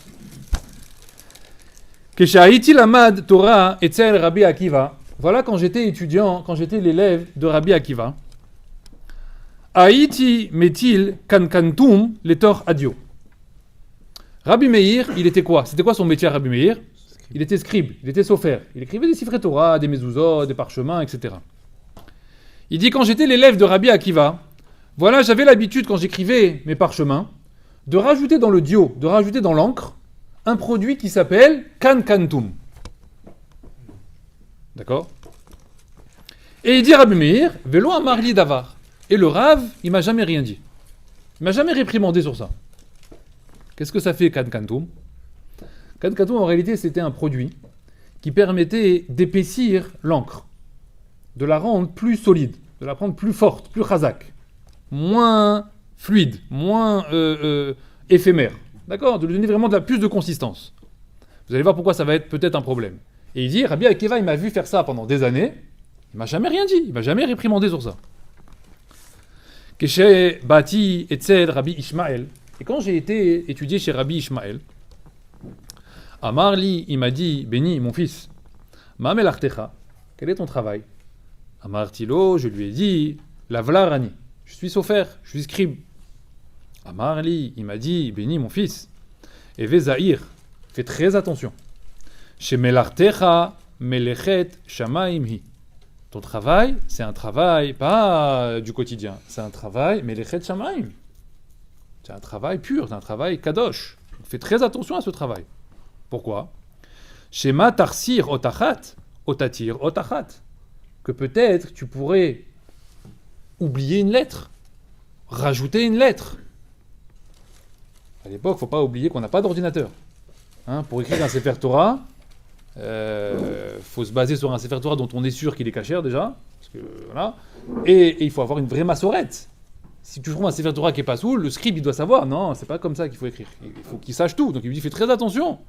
Keshaïti Lamad Torah Etzel Rabbi Akiva. Voilà quand j'étais étudiant, quand j'étais l'élève de Rabbi Akiva. Haïti Metil Kankantum Letor Adio. Rabbi Meir, il était quoi? C'était quoi son métier à Rabbi Meir? Il était scribe, il était sophère. Il écrivait des siffrés Torah, des mezuzot, des parchemins, etc. Il dit quand j'étais l'élève de Rabbi Akiva, voilà, j'avais l'habitude quand j'écrivais mes parchemins de rajouter dans le dio, de rajouter dans l'encre un produit qui s'appelle Kankantum. D'accord? Et il dit Rabbi Meir, Velo Amarli Davar. Et le Rav, il m'a jamais rien dit. Il m'a jamais réprimandé sur ça. Qu'est-ce que ça fait Kankantum? Kankantum, en réalité, c'était un produit qui permettait d'épaissir l'encre, de la rendre plus solide, de la rendre plus forte, plus chazak, moins fluide, moins éphémère. D'accord? De lui donner vraiment plus de consistance. Vous allez voir pourquoi ça va être peut-être un problème. Et il dit, Rabbi Akiva, il m'a vu faire ça pendant des années, il m'a jamais rien dit, il m'a jamais réprimandé sur ça. Keshe Bati Etzel Rabbi Ishmael. Et quand j'ai été étudié chez Rabbi Ishmael, Amarli, il m'a dit, Béni, mon fils, Ma melartecha, quel est ton travail? Amartilo, je lui ai dit, Lavla Rani, je suis sophère, je suis scribe. Amarli, il m'a dit, Béni, mon fils, Eve Zahir, fais très attention. Chez melartecha, melechet shamaim hi. Ton travail, c'est un travail, pas du quotidien. C'est un travail, mais les chet shamaim. C'est un travail pur, c'est un travail kadosh. Fais très attention à ce travail. Pourquoi? Shema tarsir otachat, otatir otachat. Que peut-être tu pourrais oublier une lettre, rajouter une lettre. À l'époque, il ne faut pas oublier qu'on n'a pas d'ordinateur. Pour écrire un Sefer Torah, faut se baser sur un Sefer Torah dont on est sûr qu'il est cachère déjà, parce que, voilà. Et il faut avoir une vraie massorette. Si tu trouves un Sefer Torah qui est pas soul, le scribe il doit savoir. Non, c'est pas comme ça qu'il faut écrire. Il faut qu'il sache tout. Donc il lui dit fais très attention.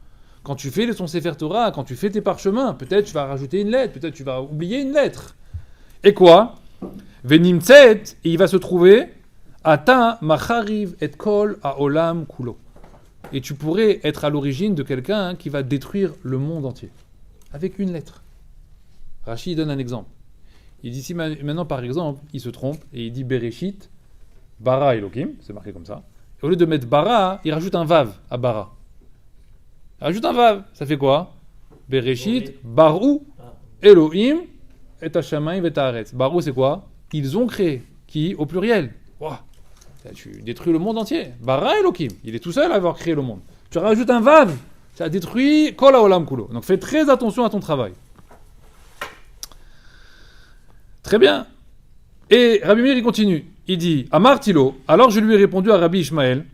Quand tu fais ton Sefer Torah, quand tu fais tes parchemins, peut-être tu vas rajouter une lettre, peut-être tu vas oublier une lettre. Et quoi? Venimtset, et il va se trouver Ata machariv et kol haolam kulo. Et tu pourrais être à l'origine de quelqu'un qui va détruire le monde entier. Avec une lettre. Rashi donne un exemple. Il dit, si maintenant par exemple, il se trompe et il dit Bereshit, Bara Elohim, c'est marqué comme ça. Et au lieu de mettre Bara, il rajoute un Vav à Bara. Il rajoute un Vav, ça fait quoi? Bereshit, Barou, Elohim, et Hashamayim et Haaretz. Barou c'est quoi? Ils ont créé. Qui? Au pluriel. Wow. Tu détruis le monde entier. Bara Elohim, il est tout seul à avoir créé le monde. Tu rajoutes un Vav, ça détruit Kol Haolam Kulo. Donc fais très attention à ton travail. Très bien. Et Rabbi Meir, il continue. Il dit, Amartilo, alors je lui ai répondu à Rabbi Ishmael,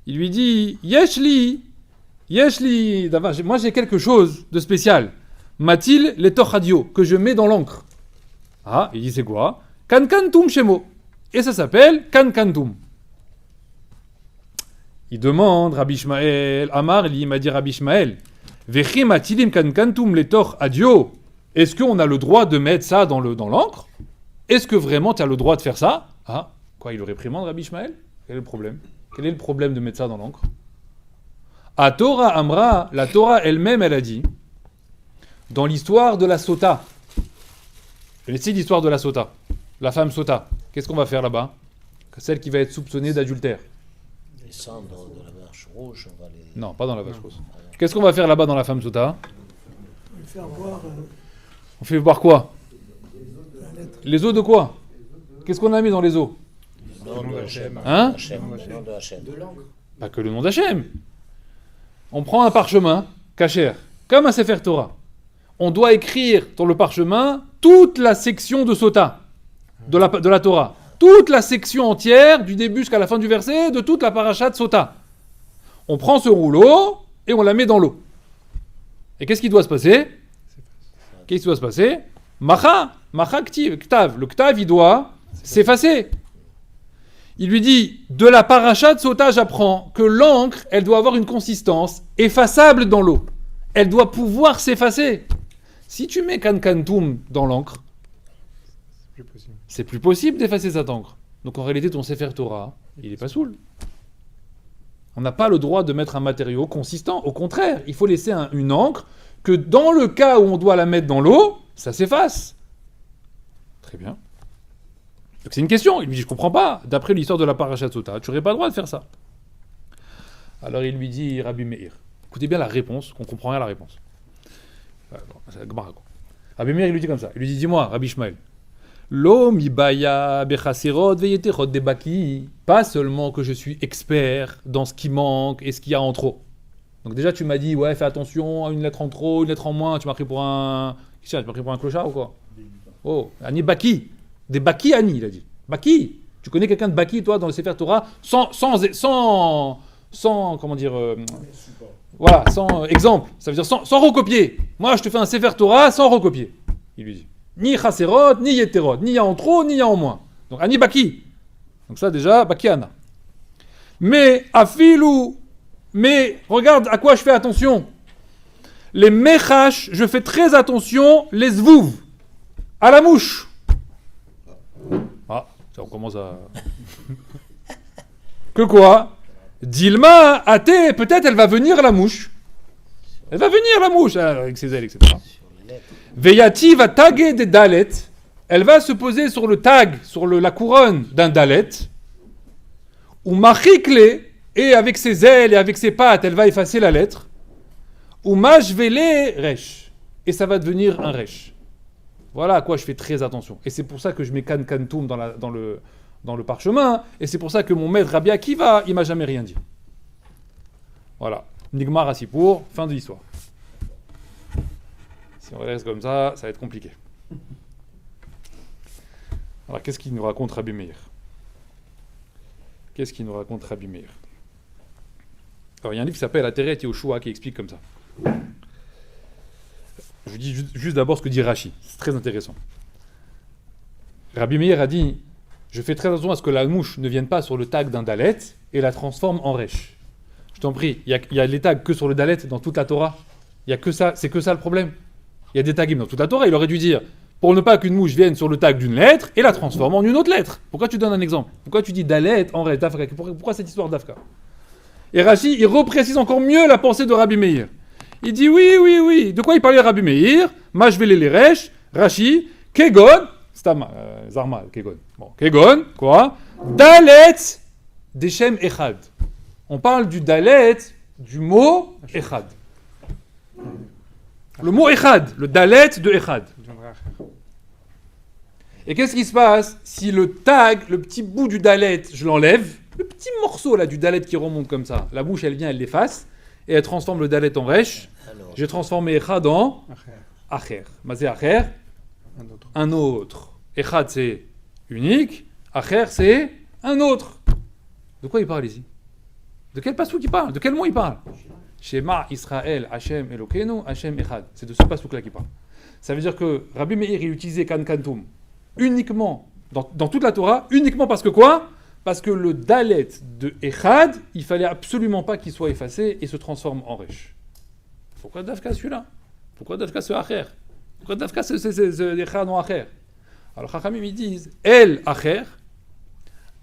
il lui dit, Yeshli, moi j'ai quelque chose de spécial. Matil les tochadio, que je mets dans l'encre. Ah, il dit, c'est quoi? Kankantum shemo. Et ça s'appelle Kankantum. Il demande, Rabbi Ishmael, Amar, il m'a dit Rabbi Ishmael, Vechi matilim kankantum les tochadio. Est-ce qu'on a le droit de mettre ça dans l'encre? Est-ce que vraiment tu as le droit de faire ça? Ah, quoi, il le réprimande, Rabbi Ishmael? Quel est le problème? Quel est le problème de mettre ça dans l'encre? A Torah Amra, la Torah elle-même, elle a dit, dans l'histoire de la Sota, connaissez l'histoire de la Sota, la femme Sota, qu'est-ce qu'on va faire là-bas? Celle qui va être soupçonnée d'adultère. Les cendres de la vache rouge, on va les... Non, pas dans la vache rouge. Qu'est-ce qu'on va faire là-bas dans la femme Sota? On fait boire quoi? Les os de quoi? Qu'est-ce qu'on a mis dans les os? Le nom de Hachem. Hein? Le nom de Hachem. De l'encre. Pas que le nom d'Hachem. On prend un parchemin, kasher, comme un Sefer Torah. On doit écrire dans le parchemin toute la section de Sota, de la Torah. Toute la section entière, du début jusqu'à la fin du verset, de toute la paracha de Sota. On prend ce rouleau et on la met dans l'eau. Et qu'est-ce qui doit se passer? Qu'est-ce qui doit se passer? Macha ktav. Le ktav, il doit s'effacer. Il lui dit, de la paracha de Sota, j'apprends que l'encre, elle doit avoir une consistance effaçable dans l'eau. Elle doit pouvoir s'effacer. Si tu mets kankantum dans l'encre, c'est plus possible d'effacer cette encre. Donc en réalité, ton Sefer Torah, il n'est pas saoul. On n'a pas le droit de mettre un matériau consistant. Au contraire, il faut laisser une encre que dans le cas où on doit la mettre dans l'eau, ça s'efface. Très bien. Donc c'est une question. Il lui dit, je comprends pas. D'après l'histoire de la paracha de Sota, tu n'aurais pas le droit de faire ça. Alors il lui dit, Rabbi Meir, écoutez bien la réponse, qu'on comprend rien à la réponse. Rabbi Meir, il lui dit comme ça. Il lui dit, dis-moi, Rabbi Ishmael, Lo mibaya bechaserot veyeterot debaki. Pas seulement que je suis expert dans ce qui manque et ce qu'il y a en trop. Donc déjà, tu m'as dit, ouais, fais attention à une lettre en trop, une lettre en moins. Tu m'as pris pour un... Tu m'as pris pour un clochard ou quoi? Oh, Ani Baki. Des Baki Ani, il a dit. Baki. Tu connais quelqu'un de Baki, toi, dans le Sefer Torah, sans comment dire... voilà, sans exemple. Ça veut dire sans recopier. Moi, je te fais un Sefer Torah sans recopier. Il lui dit. Ni Chaserot, ni Yeterot. Ni il y a en trop, ni il y a en moins. Donc, Ani Baki. Donc ça, déjà, Baki Ana. Mais, Afilou... Mais, regarde à quoi je fais attention. Les mechash, je fais très attention, les zvouv, à la mouche. Ah, ça on commence à... Que quoi? Dilma, athée, peut-être elle va venir la mouche. Elle va venir la mouche, avec ses ailes, etc. Veyati va taguer des dalet. Elle va se poser sur le tag, sur la couronne d'un dalet. Ou machikle, et avec ses ailes et avec ses pattes, elle va effacer la lettre. Ou mashvele resh. Et ça va devenir un resh. Voilà à quoi je fais très attention. Et c'est pour ça que je mets Kan Kantoum dans le parchemin. Et c'est pour ça que mon maître Rabbi Akiva, il m'a jamais rien dit. Voilà. Nigmar Asipour, fin de l'histoire. Si on reste comme ça va être compliqué. Alors, qu'est-ce qu'il nous raconte Rabbi Meir? Qu'est-ce qu'il nous raconte Rabbi Meir? Alors, il y a un livre qui s'appelle Ateret Yehoshua qui explique comme ça. Je vous dis juste d'abord ce que dit Rashi. C'est très intéressant. Rabbi Meir a dit « Je fais très attention à ce que la mouche ne vienne pas sur le tag d'un dalet et la transforme en resh. » Je t'en prie, il y a les tags que sur le dalet dans toute la Torah. Il y a que ça, c'est que ça le problème. Il y a des tags dans toute la Torah. Il aurait dû dire pour ne pas qu'une mouche vienne sur le tag d'une lettre et la transforme en une autre lettre. Pourquoi tu donnes un exemple? Pourquoi tu dis dalet en resh, dafka? Pourquoi cette histoire d'afka? Et Rashi, il reprécise encore mieux la pensée de Rabbi Meir. Il dit oui. De quoi il parlait Rabbi Meir? Mashvele leresh, Rashi, Kegon, Stam, Zarma, Kegon. Bon, Kegon, quoi? Dalet Deshem Echad. On parle du Dalet, du mot Echad. Le mot Echad, le Dalet de Echad. Et qu'est-ce qui se passe si le tag, le petit bout du Dalet, je l'enlève, le petit morceau là du Dalet qui remonte comme ça, la bouche elle vient, elle l'efface, et elle transforme le Dalet en Resh. J'ai transformé Echad en Acher. Mazé Acher, un autre. Echad c'est unique, Acher c'est un autre. De quoi il parle ici? De quel passouk il parle? De quel mot il parle? Shema Israël, Hashem Elokeinu, Hashem Echad. C'est de ce passouk là qu'il parle. Ça veut dire que Rabbi Meir il utilisait Kan Kantoum uniquement, dans toute la Torah, uniquement parce que quoi? Parce que le Dalet de Echad, il fallait absolument pas qu'il soit effacé et se transforme en Resh. Pourquoi Dafka celui-là? Pourquoi Dafka ce Acher? Pourquoi Dafka ce Echad en Acher? Alors Chachamim ils disent El Acher,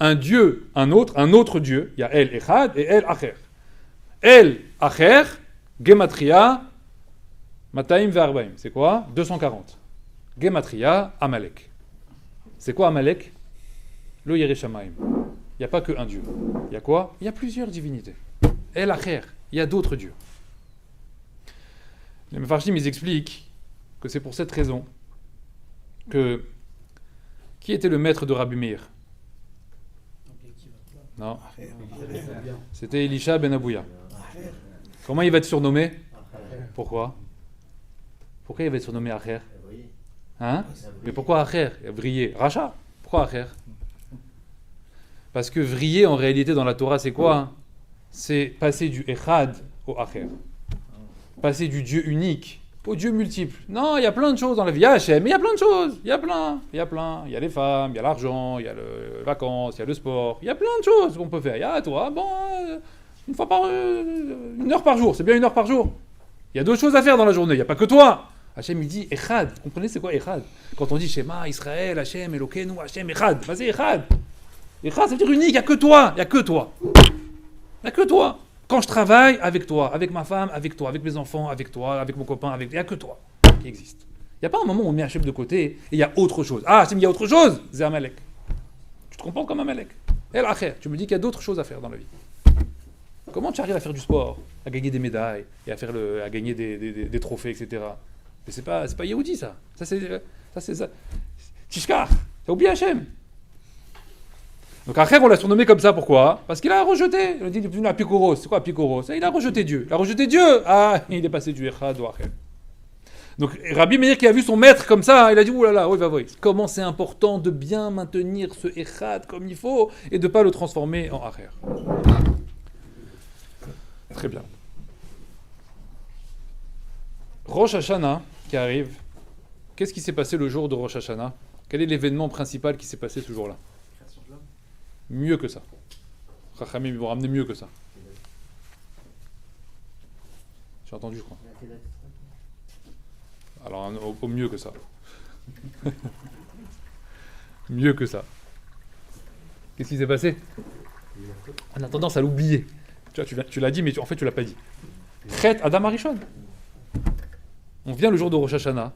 un Dieu, un autre Dieu. Il y a El Echad et El Acher. El Acher, Gematria, Mataim Ve'arbaim. C'est quoi? 240. Gematria, Amalek. C'est quoi Amalek? Lo Yereshamaim. Il n'y a pas qu'un Dieu. Il y a quoi? Il y a plusieurs divinités. El Acher, il y a d'autres dieux. Les Mefarshim, ils expliquent que c'est pour cette raison que... Qui était le maître de Rabbi Meir? Non. C'était Elisha ben Abouya. Comment il va être surnommé? Pourquoi? Pourquoi il va être surnommé Acher? Hein? Mais pourquoi Acher? Vriller. Racha? Pourquoi Acher? Parce que vriller, en réalité, dans la Torah, c'est quoi? C'est passer du Echad au Acher. Passer du Dieu unique au Dieu multiple. Non, il y a plein de choses dans la vie. Il y a Hachem, mais il y a plein de choses. Il y a plein. Il y a les femmes, il y a l'argent, il y a les vacances, il y a le sport. Il y a plein de choses qu'on peut faire. Il y a toi, une fois par... une heure par jour. C'est bien une heure par jour. Il y a d'autres choses à faire dans la journée. Il n'y a pas que toi. Hachem, il dit Echad. Vous comprenez c'est quoi Echad? Quand on dit Shema, Israël, Hachem, Elokeinu, Hachem, Echad. Vas-y, Echad. Echad, ça veut dire unique. Il n'y a que toi. Il n'y a que toi. Il n'y a que toi. Quand je travaille, avec toi, avec ma femme, avec toi, avec mes enfants, avec toi, avec mon copain, il n'y a que toi qui existe. Il n'y a pas un moment où on met Hachem de côté et il y a autre chose. Ah, Hachem, il y a autre chose, c'est Amalek. Tu te comprends comme Amalek. El Acher, tu me dis qu'il y a d'autres choses à faire dans la vie. Comment tu arrives à faire du sport, à gagner des médailles, et à gagner des trophées, etc. Mais c'est pas Yehudi, ça. Ça, c'est ça. Tishkar, t'as oublié Hachem. Donc Acher, on l'a surnommé comme ça, pourquoi? Parce qu'il a rejeté. Il a dit, il est devenu Apikoros. C'est quoi Apikoros? Il a rejeté Dieu. Il a rejeté Dieu. Ah, il est passé du Echad au Acher. Donc Rabbi Meir qui a vu son maître comme ça, il a dit, oulala, oui. Comment c'est important de bien maintenir ce Echad comme il faut et de ne pas le transformer en Acher. Très bien. Rosh Hashanah qui arrive. Qu'est-ce qui s'est passé le jour de Rosh Hashanah? Quel est l'événement principal qui s'est passé ce jour-là? Mieux que ça. Chachamim, ils vont ramener mieux que ça. J'ai entendu, je crois. Alors, au mieux que ça. Mieux que ça. Qu'est-ce qui s'est passé? On a tendance à l'oublier. Tu l'as dit, mais en fait, tu l'as pas dit. Chet Adam Arishon. On vient le jour de Rosh Hashanah.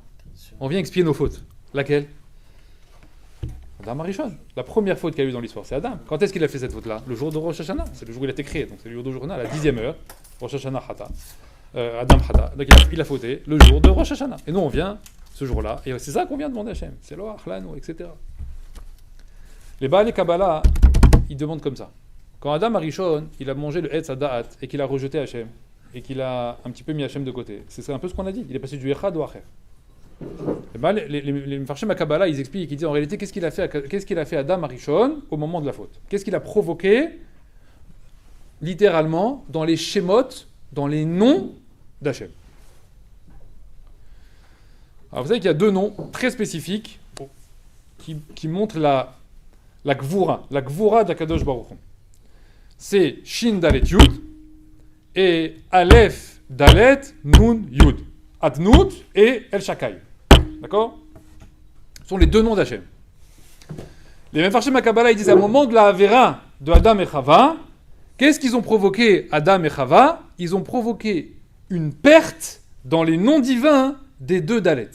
On vient expier nos fautes. Laquelle? Adam Arishon. La première faute qu'il y a eu dans l'histoire, c'est Adam. Quand est-ce qu'il a fait cette faute-là? Le jour de Rosh Hashanah. C'est le jour où il a été créé. Donc c'est le jour d'aujourd'hui, à la 10e heure. Rosh Hashanah Hata. Adam Hata. Donc il a fauté le jour de Rosh Hashanah. Et nous, on vient ce jour-là. Et c'est ça qu'on vient demander à Hachem. C'est lo achlanu, etc. Les Baal et Kabbalah, ils demandent comme ça. Quand Adam Arishon, il a mangé le Etz Hadaat et qu'il a rejeté Hachem, et qu'il a un petit peu mis Hachem de côté, c'est un peu ce qu'on a dit. Il est passé du Echad au Acher. Les Mefarshim à Kabbalah, ils expliquent, ils disent en réalité, qu'est-ce qu'il a fait Adam Arishon au moment de la faute? Qu'est-ce qu'il a provoqué, littéralement, dans les Shemot, dans les noms d'Hachem? Alors vous savez qu'il y a deux noms très spécifiques qui montrent la Gvura d'Akadosh Baruch Hu. C'est Shin Dalet Yud et Aleph Dalet Nun Yud. Adnout et El Shakai. D'accord? Ce sont les deux noms d'Hachem. Les Mefarshim à Kabbalah, ils disent à un moment de la Avera de Adam et Chava, qu'est-ce qu'ils ont provoqué, Adam et Chava? Ils ont provoqué une perte dans les noms divins des deux Dalet.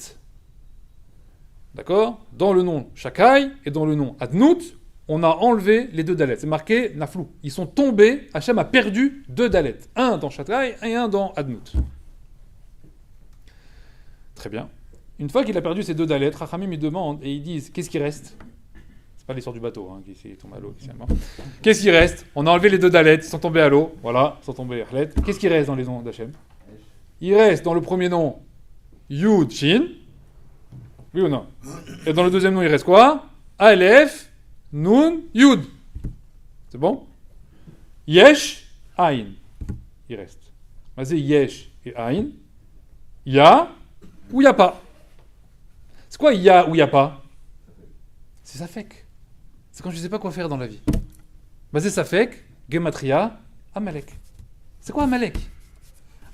D'accord? Dans le nom Shakai et dans le nom Adnout, on a enlevé les deux Dalet. C'est marqué Naflou. Ils sont tombés, Hachem a perdu deux Dalet. Un dans Shakai et un dans Adnout. Très bien. Une fois qu'il a perdu ces deux Dalet, Rachamim me demande et ils disent qu'est-ce qui reste? C'est pas l'histoire du bateau qui s'est tombé à l'eau officiellement. Qu'est-ce qui reste? On a enlevé les deux Dalet, ils sont tombés à l'eau. Voilà, ils sont tombés à Achlet. Qu'est-ce qui reste dans les noms d'Hachem? Il reste dans le premier nom Yud Shin. Oui ou non? Et dans le deuxième nom, il reste quoi? Aleph Nun Yud. C'est bon? Yesh Ain. Il reste. Vas-y, Yesh et Ain. Ya ou ya pas? C'est quoi ya ou ya pas? C'est Safek. C'est quand je ne sais pas quoi faire dans la vie. C'est Safek, Gematria, Amalek. C'est quoi Amalek?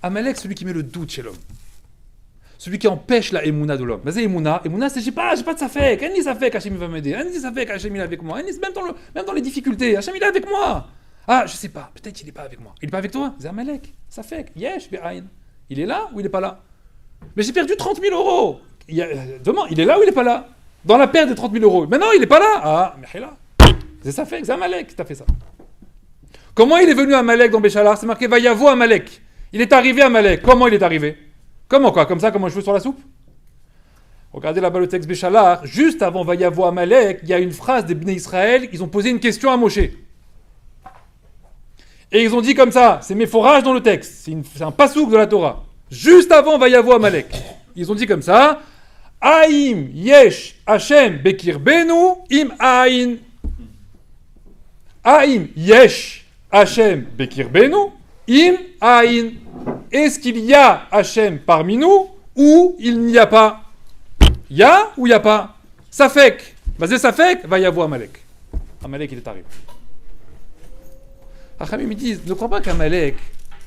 Amalek, celui qui met le doute chez l'homme. Celui qui empêche la Emouna de l'homme. Vas-y, Emouna, c'est j'ai pas de Safek. Ani Safek, Hachem il va m'aider. Ani Safek, Hachem il est avec moi. Même dans les difficultés, Hachem il est avec moi. Ah, je sais pas, peut-être il n'est pas avec moi. Il n'est pas avec toi? C'est Amalek, Safek, Yesh, Be'ain. Il est là ou il n'est pas là? Mais j'ai perdu 30 000 euros. Demain, il est là ou il n'est pas là? Dans la perte des 30 000 euros. Mais non, il n'est pas là. Ah, mais là. C'est ça fait, c'est Amalek qui t'a fait ça. Comment il est venu à Amalek dans Béchalar? C'est marqué Vayavo Amalek. Il est arrivé à Amalek. Comment il est arrivé? Comment quoi? Comme ça, comme un cheveu sur la soupe? Regardez là-bas le texte Béchalar. Juste avant Vayavo Amalek, il y a une phrase des Bnei Israël. Ils ont posé une question à Moshe. Et ils ont dit comme ça. C'est mes forages dans le texte. C'est un pasouk de la Torah. Juste avant Vayavo Amalek. Ils ont dit comme ça. Aïm yesh Hashem bekir benu im aïn. Aïm yesh Hashem bekir benu im aïn. Est-ce qu'il y a Hashem parmi nous ou il n'y a pas? Il y a ou il n'y a pas? Safek. Vas-y Safek, Vayavo Amalek. Amalek il est arrivé. Hachamim me disent, ne crois pas qu'Amalek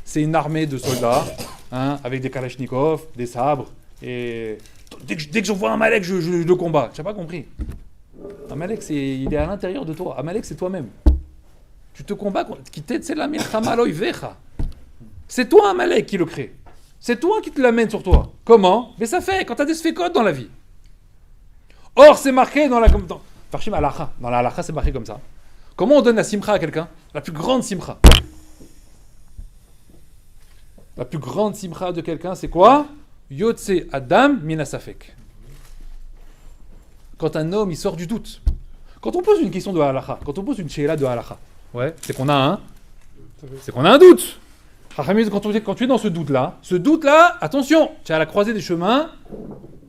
c'est une armée de soldats avec des kalachnikovs, des sabres et dès que je vois Amalek, je le combats. Tu n'as pas compris. Amalek, il est à l'intérieur de toi. Amalek, c'est toi-même. Tu te combats, c'est la milchama lo ivecha. C'est toi, Amalek, qui le crée. C'est toi qui te l'amène sur toi. Comment? Mais ça fait, quand tu as des sfekot dans la vie. Or, c'est marqué dans la... Farshim halacha. Dans la halacha, c'est marqué comme ça. Comment on donne la simcha à quelqu'un? La plus grande simcha. La plus grande simcha de quelqu'un, c'est quoi? Yotse Adam mina safek. Quand un homme, il sort du doute. Quand on pose une question de halacha, quand on pose une sheila de halacha, c'est qu'on a un doute. Quand tu es dans ce doute-là, attention, tu es à la croisée des chemins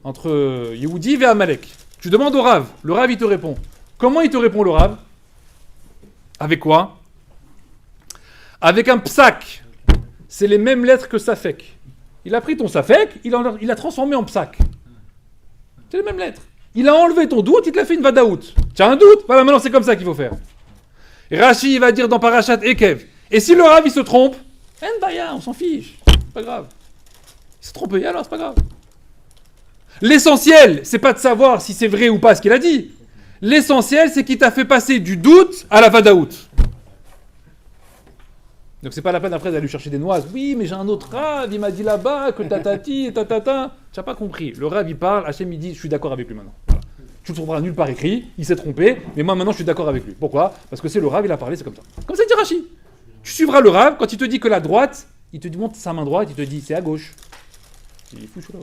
entre Yehudi et Amalek. Tu demandes au Rav, le Rav il te répond. Comment il te répond le Rav? Avec quoi? Avec un psak. C'est les mêmes lettres que Safek. Il a pris ton Safek, il l'a transformé en psak. C'est les mêmes lettres. Il a enlevé ton doute, il te l'a fait une vadaout. Tu as un doute? Voilà, maintenant c'est comme ça qu'il faut faire. Et Rashi il va dire dans Parashat Ekev. Et si le Rav il se trompe, on s'en fiche. C'est pas grave. Il s'est trompé, alors c'est pas grave. L'essentiel, c'est pas de savoir si c'est vrai ou pas ce qu'il a dit. L'essentiel, c'est qu'il t'a fait passer du doute à la vadaout. Donc c'est pas la peine après d'aller chercher des noises. Oui, mais j'ai un autre Rav, il m'a dit là-bas que tatati et tatata. Tu n'as pas compris. Le Rav, il parle, Hachem, il dit, je suis d'accord avec lui maintenant. Voilà. Tu le trouveras nulle part écrit, il s'est trompé, mais moi maintenant je suis d'accord avec lui. Pourquoi? Parce que c'est le Rav, il a parlé, c'est comme ça. Comme ça dit Rashi. Tu suivras le Rav, quand il te dit que la droite, il te montre sa main droite, il te dit c'est à gauche. Il est fou, là.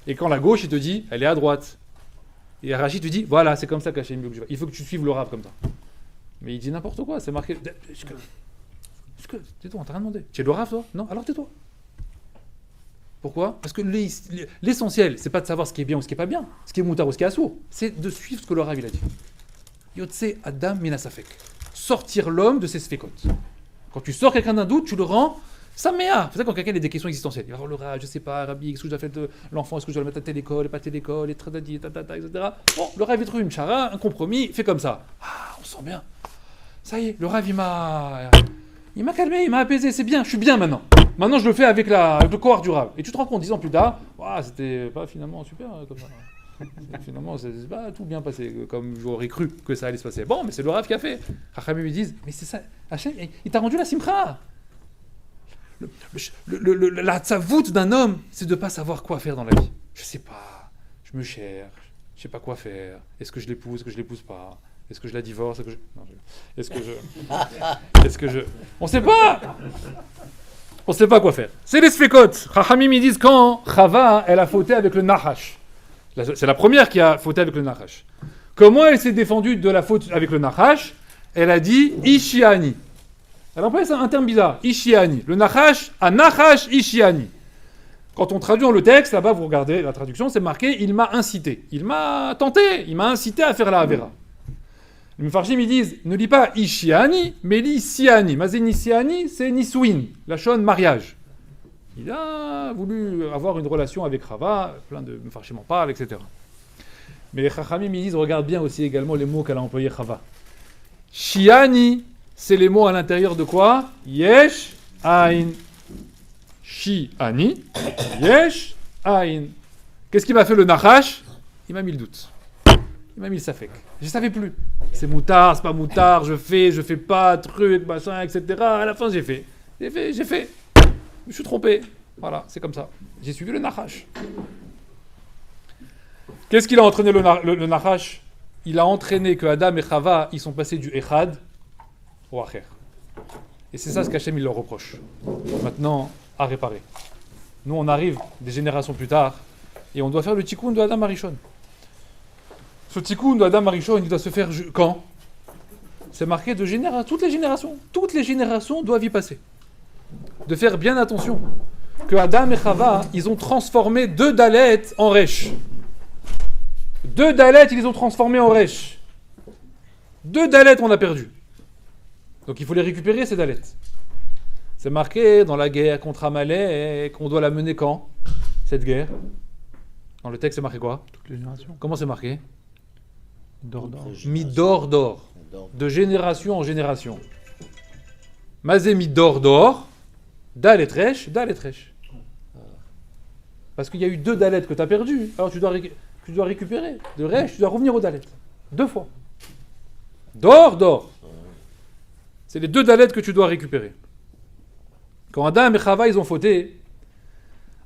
Et quand la gauche, il te dit, elle est à droite. Et Rachid te dit, voilà, c'est comme ça qu'Hachem veut que je fasse. Il faut que tu suives le Rav comme ça. Mais il dit n'importe quoi, c'est marqué. Tais-toi, on t'a rien demandé. Tu es le Rav, toi? Non, alors tais-toi. Pourquoi? Parce que l'essentiel, c'est pas de savoir ce qui est bien ou ce qui est pas bien, ce qui est moutard ou ce qui est assourd, c'est de suivre ce que le Rav il a dit. Yotse Adam Minasafek. Sortir l'homme de ses sfécotes. Quand tu sors quelqu'un d'un doute, tu le rends saméa. Vous savez, quand quelqu'un a des questions existentielles, il va voir le Rav, je sais pas, Rabbi, qu'est-ce que je dois faire de l'enfant, est-ce que je dois le mettre à telle école, et pas telle école, et tradadi, tatata, etc. Bon, le Rav il trouve une chara, un compromis, il fait comme ça. Ah, on se sent bien. Ça y est, le Rav il m'a calmé, il m'a apaisé, c'est bien, je suis bien maintenant. Maintenant, je le fais avec le corps du Rav. Et tu te rends compte, 10 ans plus tard, c'était pas finalement super comme ça. Finalement, c'est pas tout bien passé, comme j'aurais cru que ça allait se passer. Bon, mais c'est le Rav qui a fait. Rachamim lui disent, mais c'est ça, Hachem, il t'a rendu la simcha. La tzavout d'un homme, c'est de ne pas savoir quoi faire dans la vie. Je sais pas, je me cherche, je sais pas quoi faire. Est-ce que je l'épouse, est-ce que je l'épouse pas? Est-ce que je la divorce? Est-ce que je... On sait pas. On sait pas quoi faire. C'est les sfekot. Chachamim ils disent quand Chava, elle a fauté avec le Nachash. C'est la première qui a fauté avec le Nachash. Comment elle s'est défendue de la faute avec le Nachash? Elle a dit Ishiani. Elle a employé un terme bizarre. Ishiani. Le Nachash, à Nachash Ishiani. Quand on traduit dans le texte, là-bas, vous regardez la traduction, c'est marqué il m'a incité. Il m'a tenté. Il m'a incité à faire la Avera. Les Mefarshim, ils disent, ne lis pas Ishiani, mais lis Siani. Mazé Siani, c'est Nisouin, la chonne mariage. Il a voulu avoir une relation avec Rava, plein de Mefarshim en parlent, etc. Mais les Chachamim, ils disent, regarde bien aussi également les mots qu'elle a employés Rava. Shiani, c'est les mots à l'intérieur de quoi? Yesh, Ain. Shiani, Yesh, Ain. Qu'est-ce qui m'a fait le Nachash? Il m'a mis le doute. Il m'a mis le safek. Je ne savais plus. C'est moutard, c'est pas moutard, je fais pas, truc, machin, etc. À la fin, j'ai fait. Je me suis trompé. Voilà, c'est comme ça. J'ai suivi le Nachash. Qu'est-ce qu'il a entraîné le Nachash? Il a entraîné que Adam et Chava, ils sont passés du Echad au Acher. Et c'est ça ce qu'Hachem il leur reproche. Maintenant, à réparer. Nous, on arrive des générations plus tard et on doit faire le tikkun de Adam Arishon. Ce tikkun de Adam Arishon, il doit se faire quand? C'est marqué de toutes les générations. Toutes les générations doivent y passer. De faire bien attention que Adam et Chava, ils ont transformé 2 Dalet en Resh. 2 Dalet, ils les ont transformés en Resh. 2 Dalet, on a perdu. Donc il faut les récupérer, ces Dalet. C'est marqué dans la guerre contre Amalek qu'on doit la mener quand? Cette guerre. Dans le texte, c'est marqué quoi? Toutes les générations. Comment c'est marqué? D'or. Midor. De génération en génération. Mazé midor. Dalet resh. Parce qu'il y a eu 2 Dalet que tu as perdu. Alors tu dois récupérer. De resh, tu dois revenir au Dalet. 2 fois. Dor. C'est les 2 Dalet que tu dois récupérer. Quand Adam et Chava, ils ont fauté,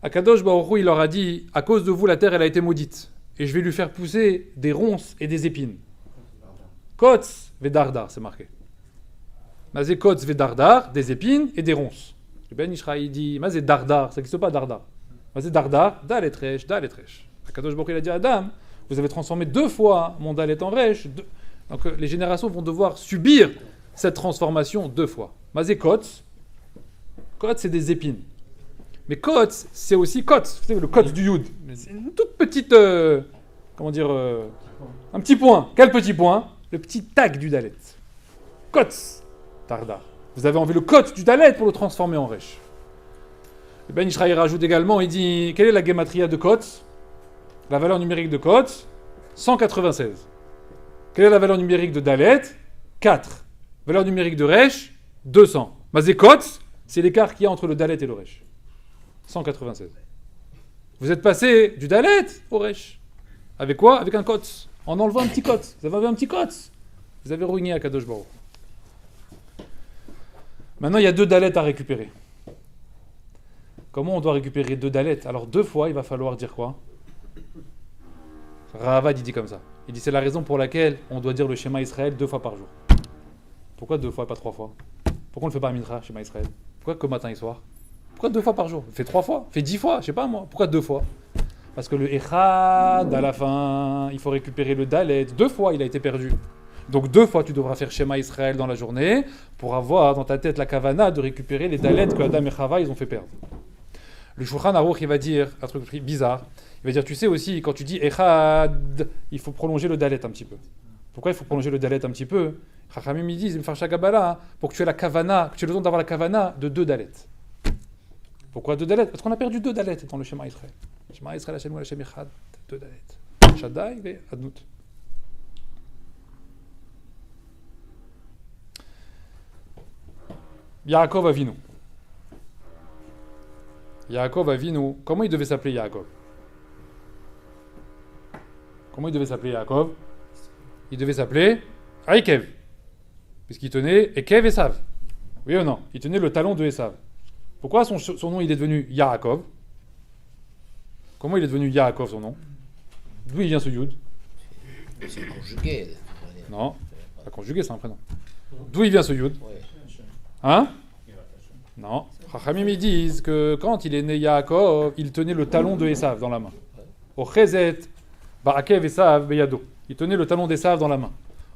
Akadosh Baruch Hu, il leur a dit, à cause de vous, la terre, elle a été maudite. Et je vais lui faire pousser des ronces et des épines. Kotz vedardar, c'est marqué. Mazé kotz vedardar, des épines et des ronces. Le Ben Ishraï dit, mazé dardar, ça n'existe pas dardar. Mazé dardar, dalet resh. Akadosh Baruch Hu, il a dit à Adam, vous avez transformé 2 fois mon dalet en resh. Donc les générations vont devoir subir cette transformation 2 fois. Mazé kotz, c'est des épines. Mais kotz, c'est aussi kotz. Vous savez, le kotz du yud. C'est une toute petite... un petit point. Quel petit point? Le petit tag du dalet. Kotz. Tarda. Vous avez enlevé le kotz du dalet pour le transformer en resh. Le Ben Ishraï rajoute également, il dit, quelle est la gematria de kotz? La valeur numérique de kotz? 196. Quelle est la valeur numérique de dalet? 4. Valeur numérique de resh? 200. Mazé kotz, c'est l'écart qu'il y a entre le dalet et le resh. 196. Vous êtes passé du dalet au resh. Avec quoi? Avec un kotz. En enlevant un petit kotz. Vous avez enlevé un petit kotz. Vous avez ruiné Akadosh Baruch. Maintenant, il y a 2 dalets à récupérer. Comment on doit récupérer 2 dalets? Alors 2 fois, il va falloir dire quoi? Ravad, il dit comme ça. Il dit c'est la raison pour laquelle on doit dire le Shema Israël 2 fois par jour. Pourquoi 2 fois, pas 3 fois? Pourquoi on le fait pas à Mincha, Shema Israël? Pourquoi que matin et soir? Pourquoi 2 fois par jour? Fais 3 fois, fais 10 fois, je sais pas moi. Pourquoi 2 fois? Parce que le Echad, à la fin, il faut récupérer le Dalet. 2 fois, il a été perdu. Donc 2 fois, tu devras faire Shema Israël dans la journée pour avoir dans ta tête la kavana de récupérer les Dalet que Adam et Chava, ils ont fait perdre. Le Shulchan Aruch, il va dire un truc bizarre. Il va dire, tu sais aussi, quand tu dis Echad, il faut prolonger le Dalet un petit peu. Pourquoi il faut prolonger le Dalet un petit peu? Chachamim, ils disent, pour que tu aies la kavana, que tu aies le temps d'avoir la kavana de 2 Dalet. Pourquoi 2 Dalet? Parce qu'on a perdu 2 Dalet dans le Shema Israël. Shema Israël, Hashem Hashem Echad, 2 Dalet. Shaddai et Adnut. Yaakov Avinu. Yaakov Avinu, comment il devait s'appeler Yaakov? Comment il devait s'appeler Yaakov? Il devait s'appeler Aikev. Puisqu'il tenait Ekev Esav. Oui ou non? Il tenait le talon de Esav. Pourquoi son nom il est devenu Yaakov? Comment il est devenu Yaakov son nom? D'où il vient ce Yud? C'est conjugué. Non, pas conjugué, c'est un prénom. D'où il vient ce Yud? Ouais. Hein? Non. Chachamim ils disent que quand il est né Yaakov, il tenait le talon de Esav dans la main. Au Chezet, Ba'akev Esav Beyado. Il tenait le talon d'Esav dans la main.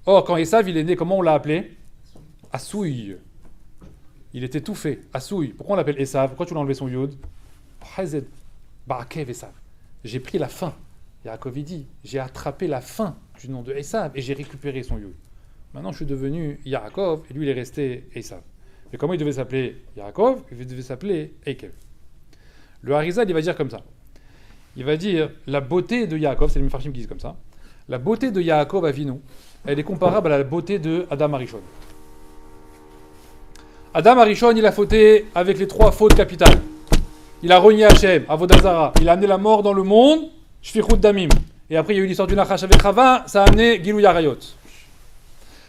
Or, quand Esav il est né, comment on l'a appelé? Assouï. Il était tout fait. Assouï. Pourquoi on l'appelle Esav? Pourquoi tu l'as enlevé son Yud? Chezet, Ba'akev Esav. J'ai pris la fin. Yaakov il dit, j'ai attrapé la fin du nom de Esav et j'ai récupéré son Yud. Maintenant, je suis devenu Yaakov et lui, il est resté Esav. Mais comment il devait s'appeler Yaakov? Il devait s'appeler Ekev. Le Harizal, il va dire comme ça. Il va dire, la beauté de Yaakov, c'est les Mefarshim qui disent comme ça, la beauté de Yaakov Avinu, elle est comparable à la beauté de Adam Arishon. Adam Arishon, il a fauté avec les 3 fautes capitales. Il a renié Hachem, Avodah Zara, il a amené la mort dans le monde, Shfichut Damim. Et après, il y a eu l'histoire du Nachash avec Chava, ça a amené Gilou Yarayot.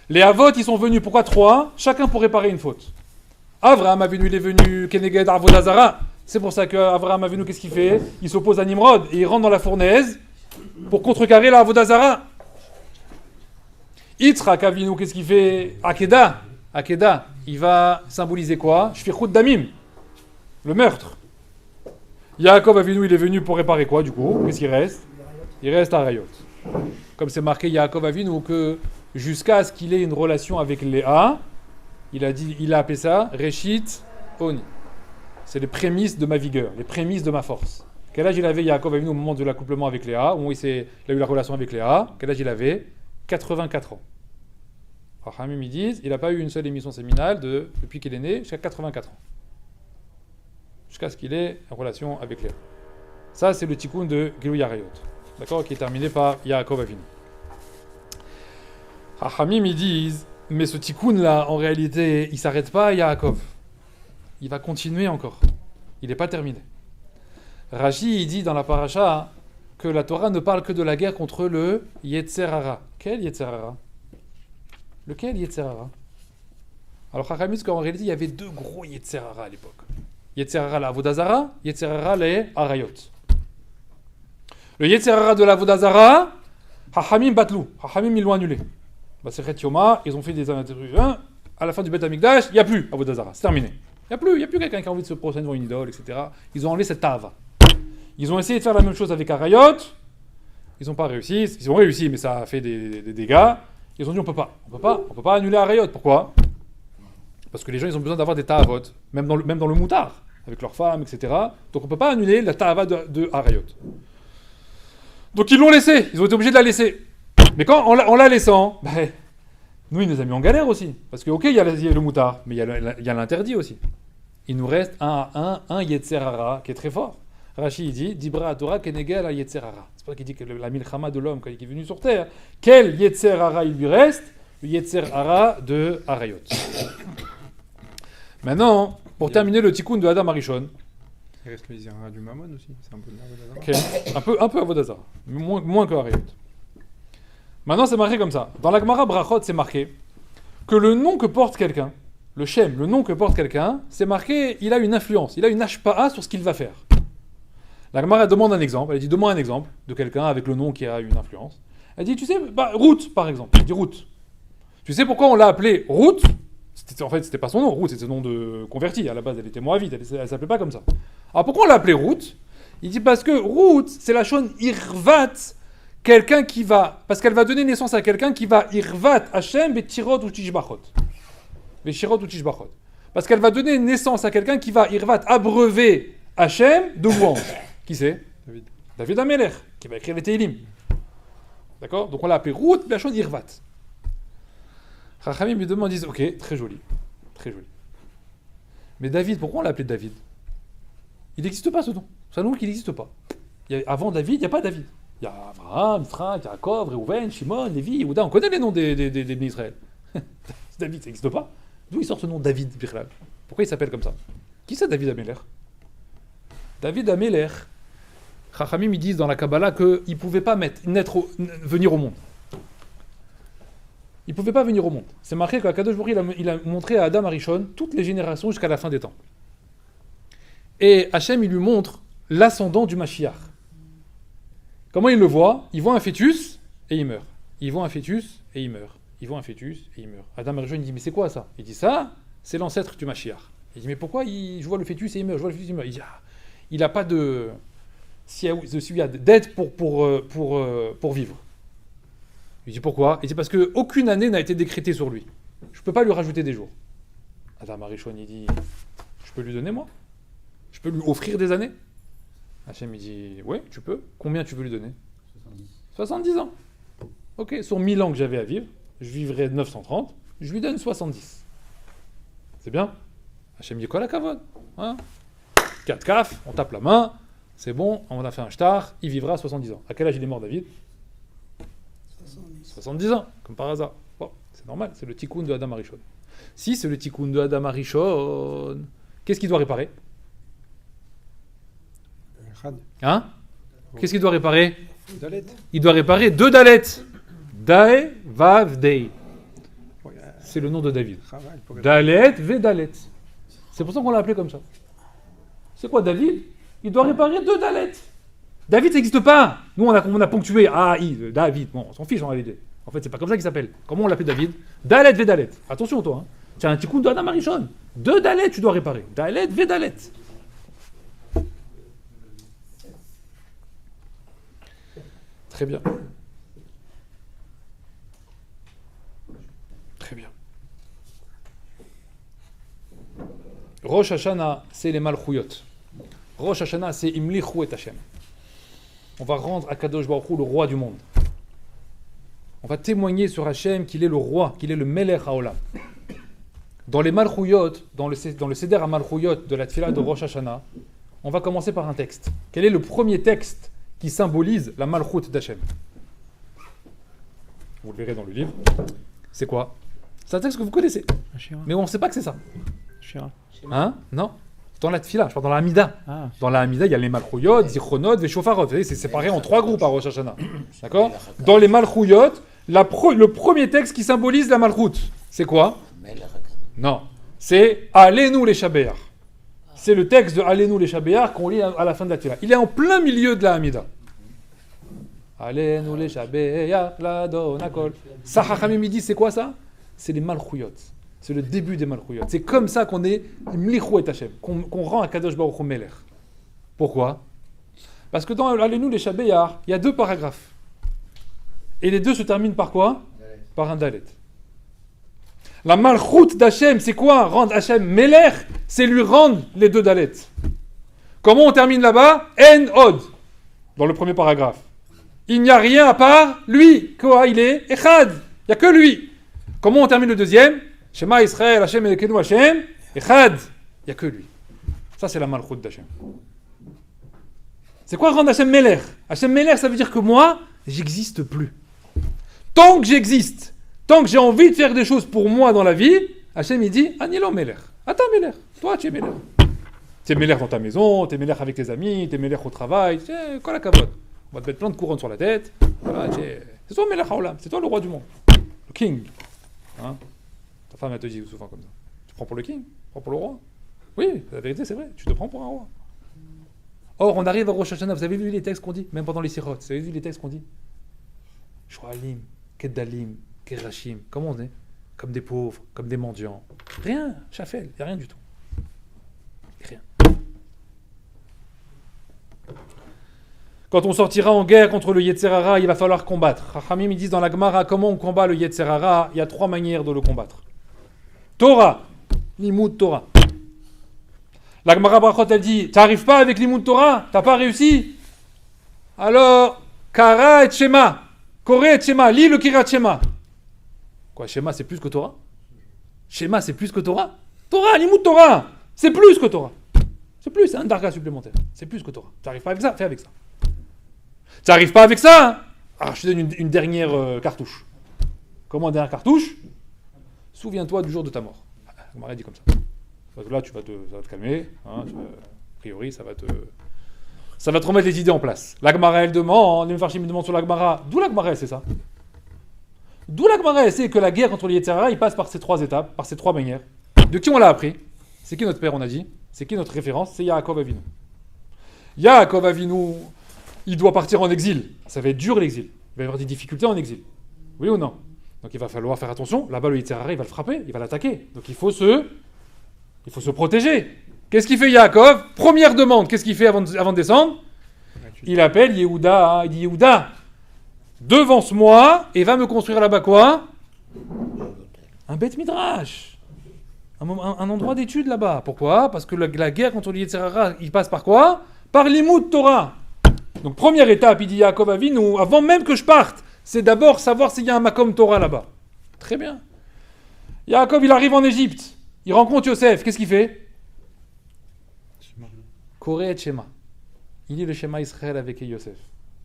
Les Avot, ils sont venus, pourquoi 3? Chacun pour réparer une faute. Avraham Avinu, il est venu Keneged Avodah Zara. C'est pour ça qu'Avraham Avinu, qu'est-ce qu'il fait? Il s'oppose à Nimrod et il rentre dans la fournaise pour contrecarrer la Avodah Zara. Yitzhak Avinu, qu'est-ce qu'il fait? Akeda, il va symboliser quoi? Shfichut Damim, le meurtre. Yaakov Avinu, il est venu pour réparer quoi du coup? Qu'est-ce qu'il reste? Il reste Arayot. Comme c'est marqué Yaakov Avinu que jusqu'à ce qu'il ait une relation avec Léa, il a appelé ça Reshit Oni. C'est les prémices de ma vigueur, les prémices de ma force. Quel âge il avait Yaakov Avinu au moment de l'accouplement avec Léa, où il a eu la relation avec Léa? Quel âge il avait? 84 ans. Rachamim ils disent, il n'a pas eu une seule émission séminale depuis qu'il est né jusqu'à 84 ans. Jusqu'à ce qu'il ait en relation avec Léa. Ça, c'est le tikkun de Gilou Yarayot. D'accord? Qui est terminé par Yaakov Avinu. Rachamim ils disent, mais ce tikkun là, en réalité, il ne s'arrête pas à Yaakov. Il va continuer encore. Il n'est pas terminé. Rashi, il dit dans la paracha que la Torah ne parle que de la guerre contre le Yetzer Hara. Quel Yetzer Hara? Lequel Yetzer Hara? Alors, Chachamim dit qu'en réalité, il y avait 2 gros Yetzer Hara à l'époque. Yetzer Hara la Avodah Zara, Yetzer Hara les Arayot. Le Yetzer Hara de la Avodah Zara, Chachamim batlou. Chachamim, ils l'ont annulé. Masechet Yoma, ils ont fait des interviews. À la fin du Beth Amikdash, il n'y a plus Avodah Zara. C'est terminé. Il n'y a plus quelqu'un qui a envie de se prosterner devant une idole, etc. Ils ont enlevé cette tava. Ils ont essayé de faire la même chose avec Arayot. Ils n'ont pas réussi. Ils ont réussi, mais ça a fait des dégâts. Ils ont dit on peut pas annuler Arayot. Pourquoi? Parce que les gens ils ont besoin d'avoir des ta'avot, même dans le moutard, avec leurs femmes, etc. Donc on ne peut pas annuler la ta'ava de Arayot. Donc ils l'ont laissé. Ils ont été obligés de la laisser. Mais quand en la laissant, nous il nous a mis en galère aussi. Parce que ok, il y a le moutard, mais il y a l'interdit aussi. Il nous reste un Yetzer Hara qui est très fort. Rashi il dit Dibra Torah Kenegel à Yetzer Hara. C'est pas qu'il dit que la milchama de l'homme quand il est venu sur terre. Quel Yetzer Hara il lui reste? Le Yetzer Hara de Arayot. Maintenant, pour terminer le tikkun de Adam Arishon. Il reste le Yetzer du Mammon aussi. C'est un peu de Avodah Zara. Un peu Avodah Zara, mais moins que Arayot. Maintenant, c'est marqué comme ça. Dans la Gemara Brachot, c'est marqué que le nom que porte quelqu'un, le Shem, le nom que porte quelqu'un, c'est marqué, il a une influence, il a une hashpa'a sur ce qu'il va faire. La Gemara demande un exemple, elle dit demande un exemple de quelqu'un avec le nom qui a une influence. Elle dit, tu sais, Ruth par exemple, elle dit Ruth. Tu sais pourquoi on l'a appelée Ruth? En fait, c'était pas son nom, Ruth, c'était son nom de converti. À la base, elle était moabite, elle s'appelait pas comme ça. Alors pourquoi on l'a appelée Ruth? Il dit parce que Ruth, c'est la shon irvat, quelqu'un qui va, parce qu'elle va donner naissance à quelqu'un qui va irvat Hashem betirot ou tishbachot. Beshirot ou tishbachot. Parce qu'elle va donner naissance à quelqu'un qui va irvat abreuver Hashem de louange. Qui c'est? David. David Amelech, qui va écrire les Teilim. D'accord? Donc on l'a appelé Ruth, la shon irvat. Chachamim lui demande, disent, ok, très joli. Très joli. Mais David, pourquoi on l'a appelé David? Il n'existe pas ce nom. C'est un nom qui n'existe pas. Avant David, il n'y a pas David. Il y a Abraham, Yitzhak, Yaakov, Reuven, Shimon, Lévi, Yehuda. On connaît les noms des bénis Israël. David, ça n'existe pas. D'où il sort ce nom David, Birlal? Pourquoi il s'appelle comme ça? Qui c'est David Amelech? David Amelech, Chachamim, ils disent dans la Kabbalah qu'il ne pouvait pas venir au monde. Il ne pouvait pas venir au monde. C'est marqué qu'Akadosh Baruch Hu, il a montré à Adam Arishon toutes les générations jusqu'à la fin des temps. Et Hachem, il lui montre l'ascendant du Mashiach. Comment il le voit? Il voit un fœtus et il meurt. Il voit un fœtus et il meurt. Il voit un fœtus et il meurt. Adam Arishon, il dit, mais c'est quoi ça? Il dit, ça, c'est l'ancêtre du Mashiach. Il dit, mais pourquoi je vois le fœtus et il meurt? Je vois le fœtus et il meurt. Il dit, il n'a pas de d'aide pour vivre. Il dit pourquoi? Il dit parce qu'aucune année n'a été décrétée sur lui. Je ne peux pas lui rajouter des jours. Adam Arishon, il dit, je peux lui donner moi? Je peux lui offrir des années? Hachem, il dit, oui, tu peux. Combien tu veux lui donner? 70 ans. Ok, sur 1000 ans que j'avais à vivre, je vivrai 930, je lui donne 70. C'est bien? Hachem dit, quoi la kavod? 4 caf, on tape la main, c'est bon, on a fait un shtar, il vivra 70 ans. À quel âge il est mort, David? 70 ans, comme par hasard. Bon, c'est normal, c'est le tikkun de Adam Arishon. Si c'est le tikkun de Adam Arishon, qu'est-ce qu'il doit réparer? Hein? Qu'est-ce qu'il doit réparer? Dalet. Il doit réparer 2 Dalet. Dae, Vav, Dei. C'est le nom de David. Dalet, Ve, Dalet. C'est pour ça qu'on l'a appelé comme ça. C'est quoi David? Il doit réparer 2 Dalet. David, ça n'existe pas. Nous, on a ponctué David. Bon, on s'en fiche en réalité. En fait, c'est pas comme ça qu'il s'appelle. Comment on l'appelle David? Dalet, Ve, Dalet. Attention, toi. Tu as un tikkun de Adam Arishon. 2 Dalet, tu dois réparer. Dalet, Ve, Dalet. Très bien. Très bien. Rosh Hashanah, c'est les Malchuyot. Rosh Hashanah, c'est Imlichu et Hashem. On va rendre à Kadosh Baruch Hu le roi du monde. On va témoigner sur Hashem qu'il est le roi, qu'il est le Melech Haolam. Dans les Malchuyot, dans le Seder à Malchuyot de la Tfila de Rosh Hashanah, on va commencer par un texte. Quel est le premier texte qui symbolise la Malchut d'Hachem? Vous le verrez dans le livre. C'est quoi? C'est un texte que vous connaissez. Mais on ne sait pas que c'est ça. Hein? Non? Dans la Tfila, je parle dans la Hamida. Ah. Dans la Hamida, il y a les Malchuyot, Zichronot, Veshofarot. Vous voyez, c'est séparé en 3 groupes à Rosh Hashanah. D'accord? Dans les Malchuyot, le premier texte qui symbolise la Malchut, c'est quoi? Non. C'est Allez-nous les Shabéar. C'est le texte de Allez-nous les Shabéar qu'on lit à la fin de la Tfila. Il est en plein milieu de la Hamida. Allez-nous les Shabéar, la Donakol. Ça, Chachamim dit, c'est quoi ça? C'est les Malchuyot. C'est le début des Malchuyot. C'est comme ça qu'on est Mlichou et Hashem, qu'on rend à Kadosh Baruch Hu Melech. Pourquoi? Parce que dans Allez-nous les Shabéar, il y a 2 paragraphes. Et les 2 se terminent par quoi? Par un Dalet. La Malchut d'Hachem, c'est quoi? Rendre Hachem Melech, c'est lui rendre les 2 Dalet. Comment on termine là-bas? En Od, dans le premier paragraphe. Il n'y a rien à part lui. Quoi? Il est Echad. Il n'y a que lui. Comment on termine le deuxième? Shema Israël, Hachem Elekenu Hachem, Echad. Il n'y a que lui. Ça, c'est la Malchut d'Hachem. C'est quoi rendre Hachem Melech? Hachem Melech, ça veut dire que moi, j'existe plus. Tant que j'existe, tant que j'ai envie de faire des choses pour moi dans la vie, Hachem, il dit, Anilo Melech. Attends Melech. Toi, tu es Melech. Tu es Melech dans ta maison, tu es Melech avec tes amis, tu es Melech au travail. Quoi la cavote? On va te mettre plein de couronnes sur la tête. Voilà, c'est toi Melech Haolam, c'est toi le roi du monde. Le king. Hein? Ta femme, elle te dit souvent comme ça. Tu prends pour le king? Tu prends pour le roi? Oui, la vérité, c'est vrai. Tu te prends pour un roi. Or, on arrive à Rosh Hashanah. Vous avez vu les textes qu'on dit? Même pendant les sirot. Vous avez vu les textes qu'on dit? Shoalim, Kedalim, Kerashim. Comment on est? Comme des pauvres, comme des mendiants. Rien. Chafel. Il n'y a rien du tout. Rien. Quand on sortira en guerre contre le Yetzer Hara, il va falloir combattre. Chachamim, ils disent dans la Gemara, comment on combat le Yetzer Hara? Il y a 3 manières de le combattre. Torah, Limud Torah. La Gemara Brachot, elle dit, t'arrives pas avec Limud Torah? T'as pas réussi? Alors, Kara et Shema, Koré et Shema, lis le Kirat Shema. Quoi, Shema, c'est plus que Torah? Shema, c'est plus que Torah? Torah, Limud Torah, c'est plus que Torah. C'est plus, c'est un darga supplémentaire. C'est plus que Torah. T'arrives pas avec ça? Fais avec ça. T'arrives pas avec ça, hein? Alors, je te donne une dernière cartouche. Comment dernière cartouche? Souviens-toi du jour de ta mort. On m'a dit comme ça. Parce que là, ça va te calmer. Hein, a priori, ça va te remettre les idées en place. La Gemara, elle demande, les Mefarshim demandent sur la Gemara. D'où la Gemara, c'est ça? D'où la Gemara, elle sait que la guerre contre les Yetzer Hara, il passe par ces 3 étapes, par ces 3 manières. De qui on l'a appris? C'est qui notre père, on a dit? C'est qui notre référence? C'est Yaakov Avinu. Yaakov Avinu, il doit partir en exil. Ça va être dur l'exil. Il va y avoir des difficultés en exil. Oui ou non? Donc il va falloir faire attention. Là-bas, le Yetzer Hara, il va le frapper, il va l'attaquer. Donc il faut se protéger. Qu'est-ce qu'il fait Yaakov? Première demande, qu'est-ce qu'il fait avant de descendre? Il appelle Yehuda. Il dit Yehuda, devance-moi et va me construire là-bas quoi? Un Beth Midrash. Un endroit d'étude là-bas. Pourquoi? Parce que la guerre contre le Yetzer Hara, il passe par quoi? Par l'Imout Torah. Donc première étape, il dit Yaakov Avinu, avant même que je parte, c'est d'abord savoir s'il y a un Makom Torah là-bas. Très bien. Yaakov, il arrive en Égypte. Il rencontre Yosef. Qu'est-ce qu'il fait? Koré et Shema. Il lit le Shema Israël avec Yosef.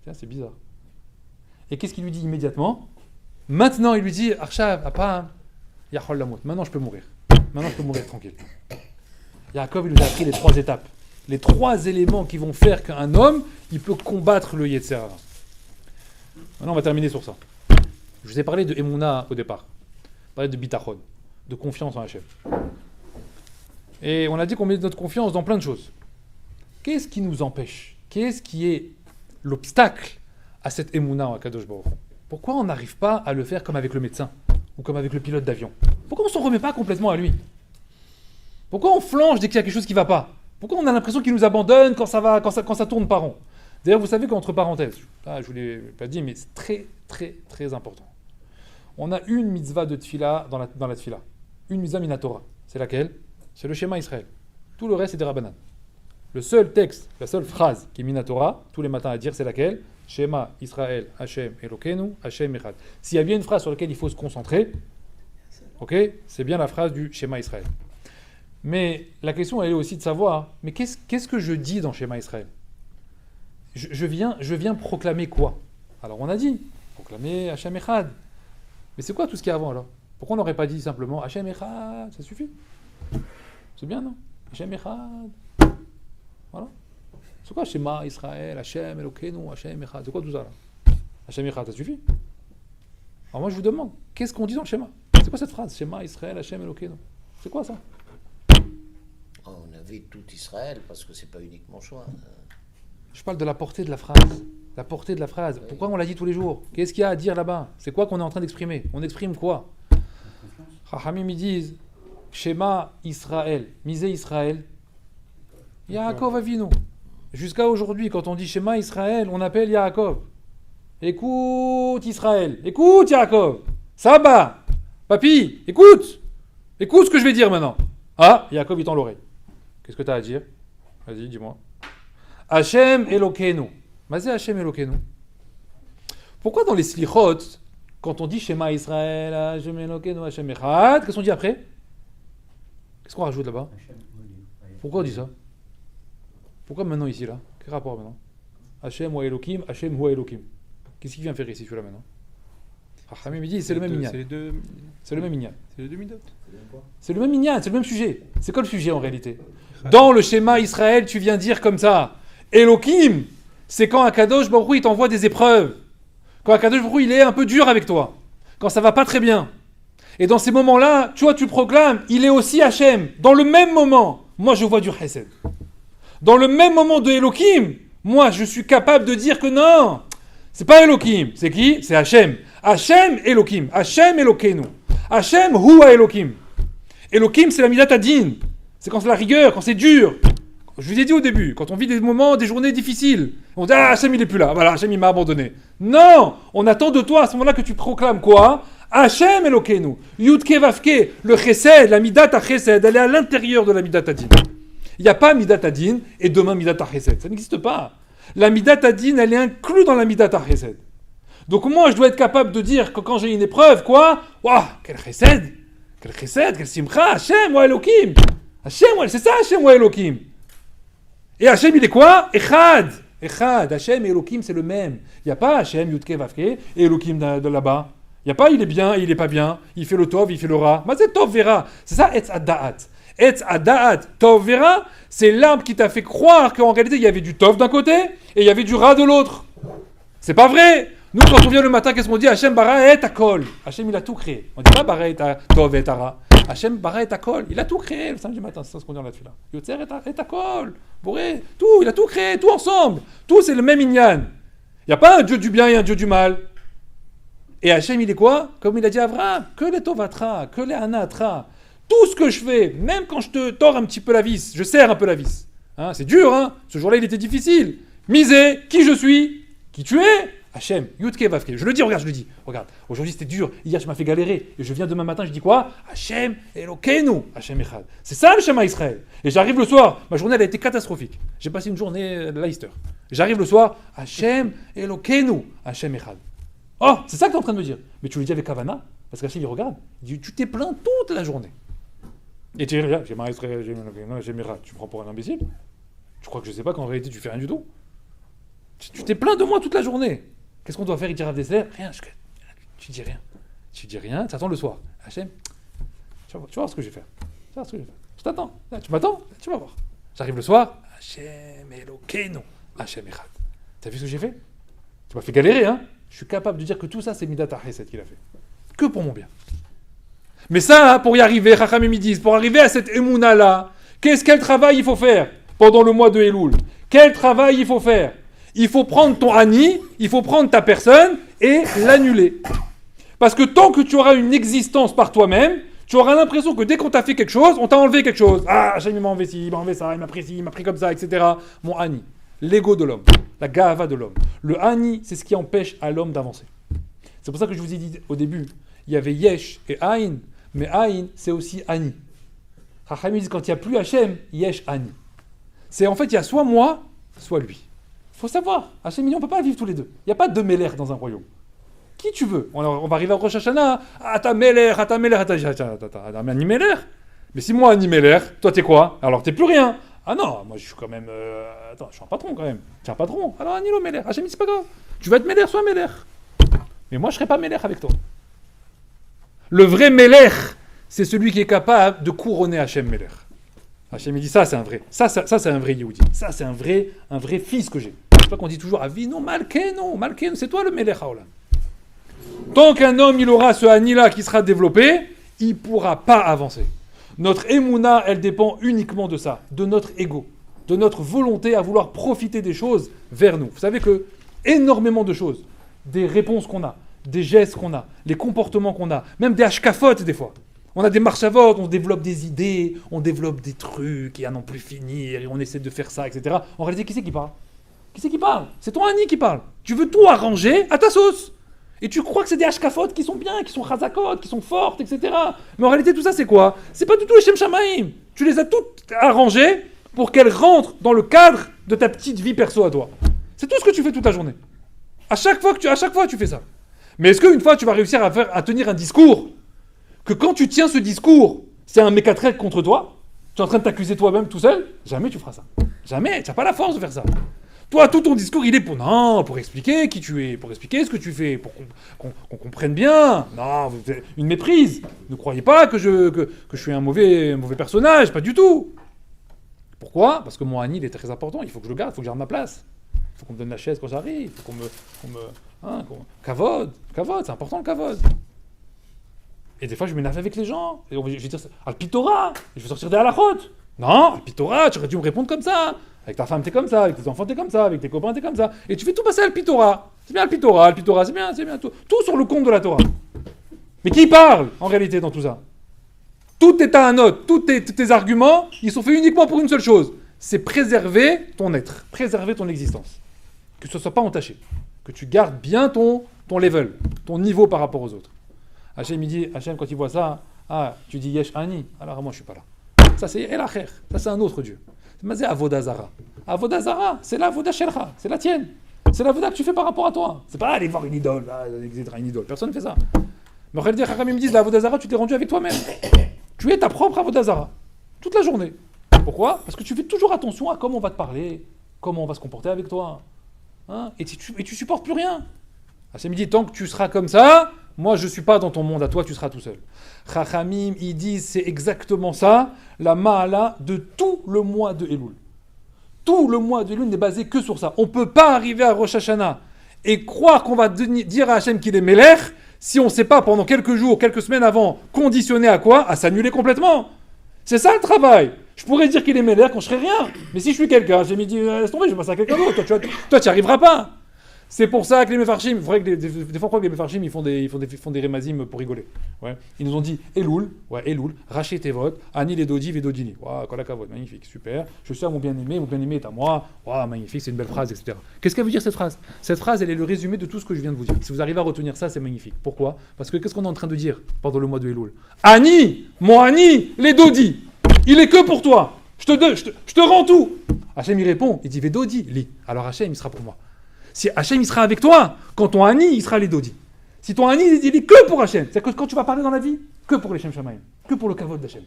Tiens, c'est bizarre. Et qu'est-ce qu'il lui dit immédiatement? Maintenant, il lui dit Arshav, Apam, Yachol Lamot. Maintenant, je peux mourir. Maintenant, je peux mourir tranquille. Yaakov, il nous a appris les 3 étapes. Les 3 éléments qui vont faire qu'un homme, il peut combattre le Yetzer Hara. Maintenant, on va terminer sur ça. Je vous ai parlé de Emouna au départ. Je parlais de Bitachon, de confiance en Hachem. Et on a dit qu'on met notre confiance dans plein de choses. Qu'est-ce qui nous empêche? Qu'est-ce qui est l'obstacle à cette Emouna en Akadosh Baruch Hu? Pourquoi on n'arrive pas à le faire comme avec le médecin ou comme avec le pilote d'avion? Pourquoi on ne s'en remet pas complètement à lui? Pourquoi on flanche dès qu'il y a quelque chose qui ne va pas? Pourquoi on a l'impression qu'il nous abandonne quand ça tourne pas rond? D'ailleurs, vous savez qu'entre parenthèses, je ne vous l'ai pas dit, mais c'est très, très, très important. On a une mitzvah de tfila dans la tfila. Une mitzvah minatora. C'est laquelle? C'est le Shema Israël. Tout le reste, c'est des Rabbanan. Le seul texte, la seule phrase qui est minatora, tous les matins à dire, c'est laquelle? Shema Israël, Hashem Elokeinu, Hashem Echad. S'il y a bien une phrase sur laquelle il faut se concentrer, ok, c'est bien la phrase du Shema Israël. Mais la question, elle est aussi de savoir, mais qu'est-ce que je dis dans Shema Israël? Je viens proclamer quoi? Alors on a dit, proclamer Hashem Echad. Mais c'est quoi tout ce qu'il y a avant alors? Pourquoi on n'aurait pas dit simplement Hashem Echad? Ça suffit. C'est bien, non? Hashem Echad. Voilà. C'est quoi Shema Israël, Hashem Elokeinu, Hashem Echad? C'est quoi tout ça là? Hashem Echad, ça suffit. Alors moi je vous demande, qu'est-ce qu'on dit dans le schéma? C'est quoi cette phrase? Shema Israël, Hashem Elokeinu. C'est quoi ça? On avait tout Israël, parce que c'est pas uniquement choix. Je parle de la portée de la phrase. La portée de la phrase. Oui. Pourquoi on la dit tous les jours? Qu'est-ce qu'il y a à dire là-bas? C'est quoi qu'on est en train d'exprimer? On exprime quoi? Chachamim, ils disent Shema Israël, misé Israël, Yaakov Avinu. Jusqu'à aujourd'hui, quand on dit Shema Israël, on appelle Yaakov. Écoute Israël, écoute Yaakov, Saba, Papi, écoute ce que je vais dire maintenant. Ah, Yaakov, il tend l'oreille. Qu'est-ce que tu as à dire? Vas-y, dis-moi. Hashem Elokeinu. Mazé Hashem Elokeinu. Pourquoi dans les slichot, quand on dit Shema Israël, Hashem Elokeinu, Hashem Echad, qu'est-ce qu'on dit après? Qu'est-ce qu'on rajoute là-bas? Pourquoi on dit ça? Pourquoi maintenant ici, là? Quel rapport maintenant? Hashem wa Elokim, Hashem wa Elokim. Qu'est-ce qu'il vient faire ici, celui-là maintenant? Rachamim me dit, c'est le même minyan. C'est le même minyan. C'est les 2 midot. C'est le même minyan, c'est le même sujet. C'est quoi le sujet en réalité? Dans le schéma Israël, tu viens dire comme ça. Elokim, c'est quand Akadosh Baruch Hu, il t'envoie des épreuves. Quand Akadosh Baruch Hu, il est un peu dur avec toi. Quand ça va pas très bien. Et dans ces moments-là, tu proclames, il est aussi Hachem. Dans le même moment, moi je vois du Chesed. Dans le même moment de Elokim, moi je suis capable de dire que non, c'est pas Elokim. C'est qui? C'est Hachem. Hachem Elokim. Hachem Elokeinu. Hachem Hua Elokim. Elokim, c'est la Midat Adin. C'est quand c'est la rigueur, quand c'est dur. Je vous ai dit au début, quand on vit des moments, des journées difficiles, on dit « Ah, Hachem, il est plus là. Voilà, Hachem, il m'a abandonné. » Non! On attend de toi à ce moment-là que tu proclames quoi? Hachem Elokeinu. Yudke Vavke, le chesed, la midat à chesed, elle est à l'intérieur de la midat adin. Il n'y a pas midat adin et demain midat à chesed. Ça n'existe pas. La midat adin, elle est inclue dans la midat à chesed. Donc moi, je dois être capable de dire que quand j'ai une épreuve, quoi? Waouh, quel chesed! Quel chesed, quel simcha, Hachem wa Elokim! Hachem, ouais, c'est ça Hachem wa Elokim! Et Hachem, il est quoi? Echad! Echad, Hachem et Elokim, c'est le même. Il n'y a pas Hachem, Yudke, Vavke, et Elokim de là-bas. Il n'y a pas il est bien, il n'est pas bien. Il fait le tov, il fait le ra. Mais c'est tov vera. C'est ça, etz ada'at. Etz ada'at, tov vera, c'est l'arbre qui t'a fait croire qu'en réalité, il y avait du tov d'un côté, et il y avait du ra de l'autre. C'est pas vrai! Nous, quand on vient le matin, qu'est-ce qu'on dit? Hachem bara et akol. Hachem, il a tout créé. On dit pas bara et tov et ara. Hachem bara et akol. Il a tout créé le samedi matin, c'est ça ce qu'on dit là-dessus là. Yotzer et akol. Boré, tout, il a tout créé, tout ensemble. Tout, c'est le même inyan. Il n'y a pas un Dieu du bien et un Dieu du mal. Et Hachem, il est quoi? Comme il a dit à Avraham, que les tovatra, que les anatra. Tout ce que je fais, même quand je te tords un petit peu la vis, je serre un peu la vis. Hein, c'est dur, hein? Ce jour-là, il était difficile. Misé, qui je suis? Qui tu es? Hachem, Yudke Vavke. Je le dis, regarde, je le dis. Regarde, aujourd'hui c'était dur. Hier, je m'as fait galérer. Et je viens demain matin, je dis quoi? Hachem Elokeinu. Hachem Echad. C'est ça le Shema Israël. Et j'arrive le soir. Ma journée, elle a été catastrophique. J'ai passé une journée Leicester. J'arrive le soir. Hachem Elokeinu. Hachem Echad. Oh, c'est ça que tu es en train de me dire. Mais tu le dis avec Havana. Parce qu'Hachem, il regarde. Il dit, tu t'es plaint toute la journée. Et tu dis, regarde, Shema Israël, Hachem Echad. Tu me prends pour un imbécile? Tu crois que je sais pas qu'en réalité, tu fais rien du tout? Tu t'es plaint de moi toute la journée. Qu'est-ce qu'on doit faire? Il dit Rav Dessler, rien, tu dis rien. Tu dis rien, tu attends le soir. Hachem, tu vas voir ce que je vais faire. Tu vas voir ce que je vais faire. Je t'attends. Là, tu m'attends? Tu vas voir. J'arrive le soir. Hachem Elokeinu. Hachem Echad. T'as vu ce que j'ai fait? Tu m'as fait galérer, hein? Je suis capable de dire que tout ça, c'est Midat HaChesed qu'il a fait. Que pour mon bien. Mais ça, pour y arriver, Chachamim me disent, pour arriver à cette Emouna-là, quel travail il faut faire pendant le mois de Elul? Quel travail il faut faire? Il faut prendre ton Ani, il faut prendre ta personne et l'annuler. Parce que tant que tu auras une existence par toi-même, tu auras l'impression que dès qu'on t'a fait quelque chose, on t'a enlevé quelque chose. Ah, Hachem, il m'a enlevé ci, il m'a enlevé ça, il m'a pris ci, il m'a pris comme ça, etc. Mon Ani, l'ego de l'homme, la gava de l'homme. Le Ani, c'est ce qui empêche à l'homme d'avancer. C'est pour ça que je vous ai dit au début, il y avait Yesh et Aïn, mais Aïn, c'est aussi Ani. Chachamim dit quand il n'y a plus Hachem, Yesh Ani. C'est en fait, il y a soit moi, soit lui. Il faut savoir, Hachem, on ne peut pas vivre tous les deux. Il n'y a pas deux Mélères dans un royaume. Qui tu veux? On va arriver à Rosh Hashanah. Ah, t'as Mélère, ah, t'as Mélère, attends, Ani Mélère. Mais si moi, Ani Mélère, toi, t'es quoi? Alors, t'es plus rien. Ah non, moi, je suis quand même... Attends, je suis un patron, quand même. Tu es un patron. Alors, Ani lo Mélère. Hachem, c'est pas grave. Tu vas être Mélère, sois Mélère. Mais moi, je ne serai pas Mélère avec toi. Le vrai Mélère, c'est celui qui est capable de couronner Hachem Mélère. Hachem, il dit, ça, c'est un vrai. Ça, c'est un vrai Yehudi. Ça, c'est un vrai fils que j'ai. C'est pas qu'on dit toujours Avinu Malkeinu, c'est toi le Melech Haolam. Tant qu'un homme il aura ce Ani-là qui sera développé, il ne pourra pas avancer. Notre Emouna, elle dépend uniquement de ça, de notre ego, de notre volonté à vouloir profiter des choses vers nous. Vous savez que énormément de choses, des réponses qu'on a, des gestes qu'on a, les comportements qu'on a, même des hashkafot des fois. On a des marchavot, on développe des idées, on développe des trucs et à n'en plus finir, et on essaie de faire ça, etc. En réalité, qui c'est qui parle? Qui c'est qui parle? C'est ton Ani qui parle. Tu veux tout arranger à ta sauce. Et tu crois que c'est des hashkafot qui sont bien, qui sont chazakot, qui sont fortes, etc. Mais en réalité, tout ça, c'est quoi? C'est pas du tout les Shem Shamaim. Tu les as toutes arrangées pour qu'elles rentrent dans le cadre de ta petite vie perso à toi. C'est tout ce que tu fais toute la journée. À chaque fois, tu fais ça. Mais est-ce qu'une fois, tu vas réussir à tenir un discours que quand tu tiens ce discours, c'est un mécatrec contre toi? Tu es en train de t'accuser toi-même tout seul? Jamais tu feras ça. Jamais. Tu n'as pas la force de faire ça. Toi, tout ton discours, il est pour expliquer qui tu es, pour expliquer ce que tu fais, pour qu'on comprenne bien. Non, une méprise. Ne croyez pas que je suis un mauvais personnage, pas du tout. Pourquoi? Parce que mon Ani, il est très important. Il faut que je le garde, il faut que je garde ma place. Il faut qu'on me donne la chaise quand j'arrive. Il faut kavod, c'est important le kavod. Et des fois, je m'énerve avec les gens. Et je vais dire, Alpitora, je vais sortir des halachot. Non, Alpitora, tu aurais dû me répondre comme ça. Avec ta femme, t'es comme ça. Avec tes enfants, t'es comme ça. Avec tes copains, t'es comme ça. Et tu fais tout passer à Alpitora. C'est bien Alpitora, c'est bien. Tout sur le compte de la Torah. Mais qui parle, en réalité, dans tout ça? Tout est à un autre. Tous tes arguments, ils sont faits uniquement pour une seule chose. c'est préserver ton être, préserver ton existence. Que ce ne soit pas entaché. Que tu gardes bien ton level, ton niveau par rapport aux autres. Hachem, il dit, Hachem, quand il voit ça, tu dis Yesh Ani, alors moi je suis pas là. Ça c'est El Acher, ça c'est un autre Dieu. C'est Avodazara. Avodazara, c'est la Avoda Shelcha, c'est la tienne. C'est la Avoda que tu fais par rapport à toi. C'est pas aller voir une idole, une idole. Personne ne fait ça. Mais en réalité, Chachamim me disent, la Avodazara, tu t'es rendu avec toi-même. Tu es ta propre Avodazara, toute la journée. Pourquoi ? Parce que tu fais toujours attention à comment on va te parler, comment on va se comporter avec toi. Hein, et tu supportes plus rien. Hachem me dit, tant que tu seras comme ça, moi je suis pas dans ton monde, à toi tu seras tout seul. Chachamim, ils disent, c'est exactement ça, la Ma'ala de tout le mois de Elul. Tout le mois de Elul n'est basé que sur ça. On ne peut pas arriver à Rosh Hashanah et croire qu'on va dire à Hachem qu'il est Melech si on ne s'est pas pendant quelques jours, quelques semaines avant, conditionné à quoi ? À s'annuler complètement. C'est ça le travail. Je pourrais dire qu'il est Melech quand je serais rien. Mais si je suis quelqu'un, j'ai dit, laisse tomber, je vais passer à quelqu'un d'autre. Toi, tu n'y arriveras pas. C'est pour ça que les Mefarshim, il faudrait que des fois, on croit que les Mefarshim, ils font des rémazim pour rigoler. Ouais. Ils nous ont dit Elul, Raché Tevot, Ani les Dodi, Vedodini. Waouh, Kolakavod, magnifique, super. Je suis à mon bien-aimé est à moi. Waouh, magnifique, c'est une belle phrase, etc. Qu'est-ce qu'elle veut dire cette phrase ? Cette phrase, elle est le résumé de tout ce que je viens de vous dire. Si vous arrivez à retenir ça, c'est magnifique. Pourquoi ? Parce que qu'est-ce qu'on est en train de dire pendant le mois de Elul ? Ani, mon Ani, les Dodi, il est que pour toi. Je te rends tout. Hachem, il répond, il dit Vedodi, li. Alors Hachem, il sera pour moi. Si Hachem, il sera avec toi, quand ton Ani, il sera les Dodi. Si ton Ani, il est que pour Hachem, c'est que quand tu vas parler dans la vie, que pour les Shem Shamayim, que pour le Kavod d'Hachem.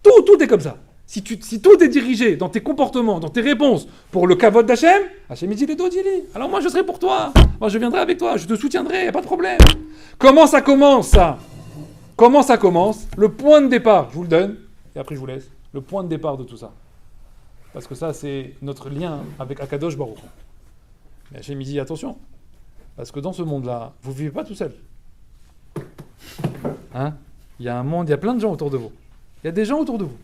Tout est comme ça. Si tout est dirigé dans tes comportements, dans tes réponses, pour le Kavod d'Hachem, Hachem, il dit les Dodi, li. Alors moi, je serai pour toi. Moi, je viendrai avec toi, je te soutiendrai, y a pas de problème. Comment ça commence, ça ? Comment ça commence ? Le point de départ, je vous le donne, et après je vous laisse. Le point de départ de tout ça. Parce que ça, c'est notre lien avec Akadosh Baruch Hu. Mais Hachem dit attention, parce que dans ce monde-là, vous ne vivez pas tout seul. Hein ? Il y a un monde, il y a plein de gens autour de vous. Il y a des gens autour de vous.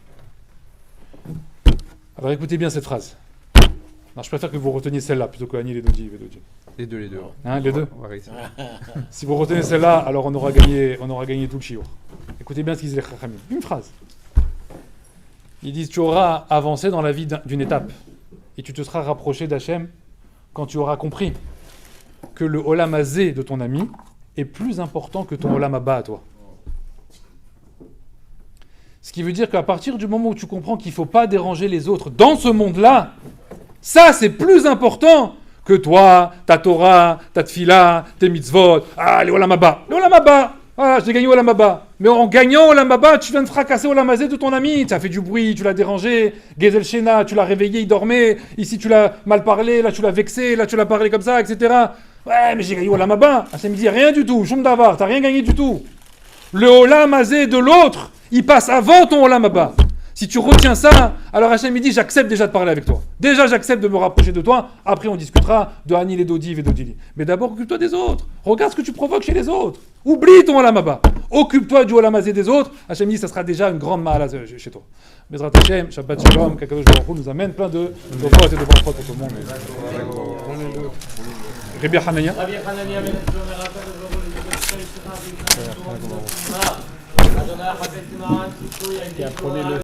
Alors écoutez bien cette phrase. Non, je préfère que vous reteniez celle-là plutôt que Ani les Dodi. Les deux. Hein, les deux ? On va réussir. Si vous retenez celle-là, alors on aura gagné tout le chiour. Écoutez bien ce qu'ils disent les Chachamim. Une phrase. Ils disent, tu auras avancé dans la vie d'une étape et tu te seras rapproché d'Hachem quand tu auras compris que le Olam Hazé de ton ami est plus important que ton Olam Haba à toi. Ce qui veut dire qu'à partir du moment où tu comprends qu'il ne faut pas déranger les autres dans ce monde-là, ça c'est plus important que toi, ta Torah, ta Tfila, tes mitzvot, les Olam Haba. Le Olam Haba, voilà, j'ai gagné Olam Haba. Mais en gagnant Olam Haba, tu viens de fracasser Olam Hazé de ton ami. Tu as fait du bruit, tu l'as dérangé. Gezel Shena, tu l'as réveillé, il dormait. Ici, tu l'as mal parlé, là, tu l'as vexé, là, tu l'as parlé comme ça, etc. Ouais, mais j'ai gagné Olam Haba. Hachem dit rien du tout. Shum Davar, t'as rien gagné du tout. Le Olam Hazé de l'autre, il passe avant ton Olam Haba. Si tu retiens ça, alors Hachem il dit j'accepte déjà de parler avec toi. Déjà j'accepte de me rapprocher de toi. Après on discutera de Ani les Dodi et Dodili. Mais d'abord occupe-toi des autres. Regarde ce que tu provoques chez les autres. Oublie ton Olam Haba. Occupe-toi du Olam Hazé des autres. Hachem dit ça sera déjà une grande ma'ala chez toi. Bezrat Hachem, Shabbat Shalom, qu'Akadosh Baruch Hu nous amène plein de fautes et de bonnes pour tout le monde. Rabbi Hanania. Prenez-le.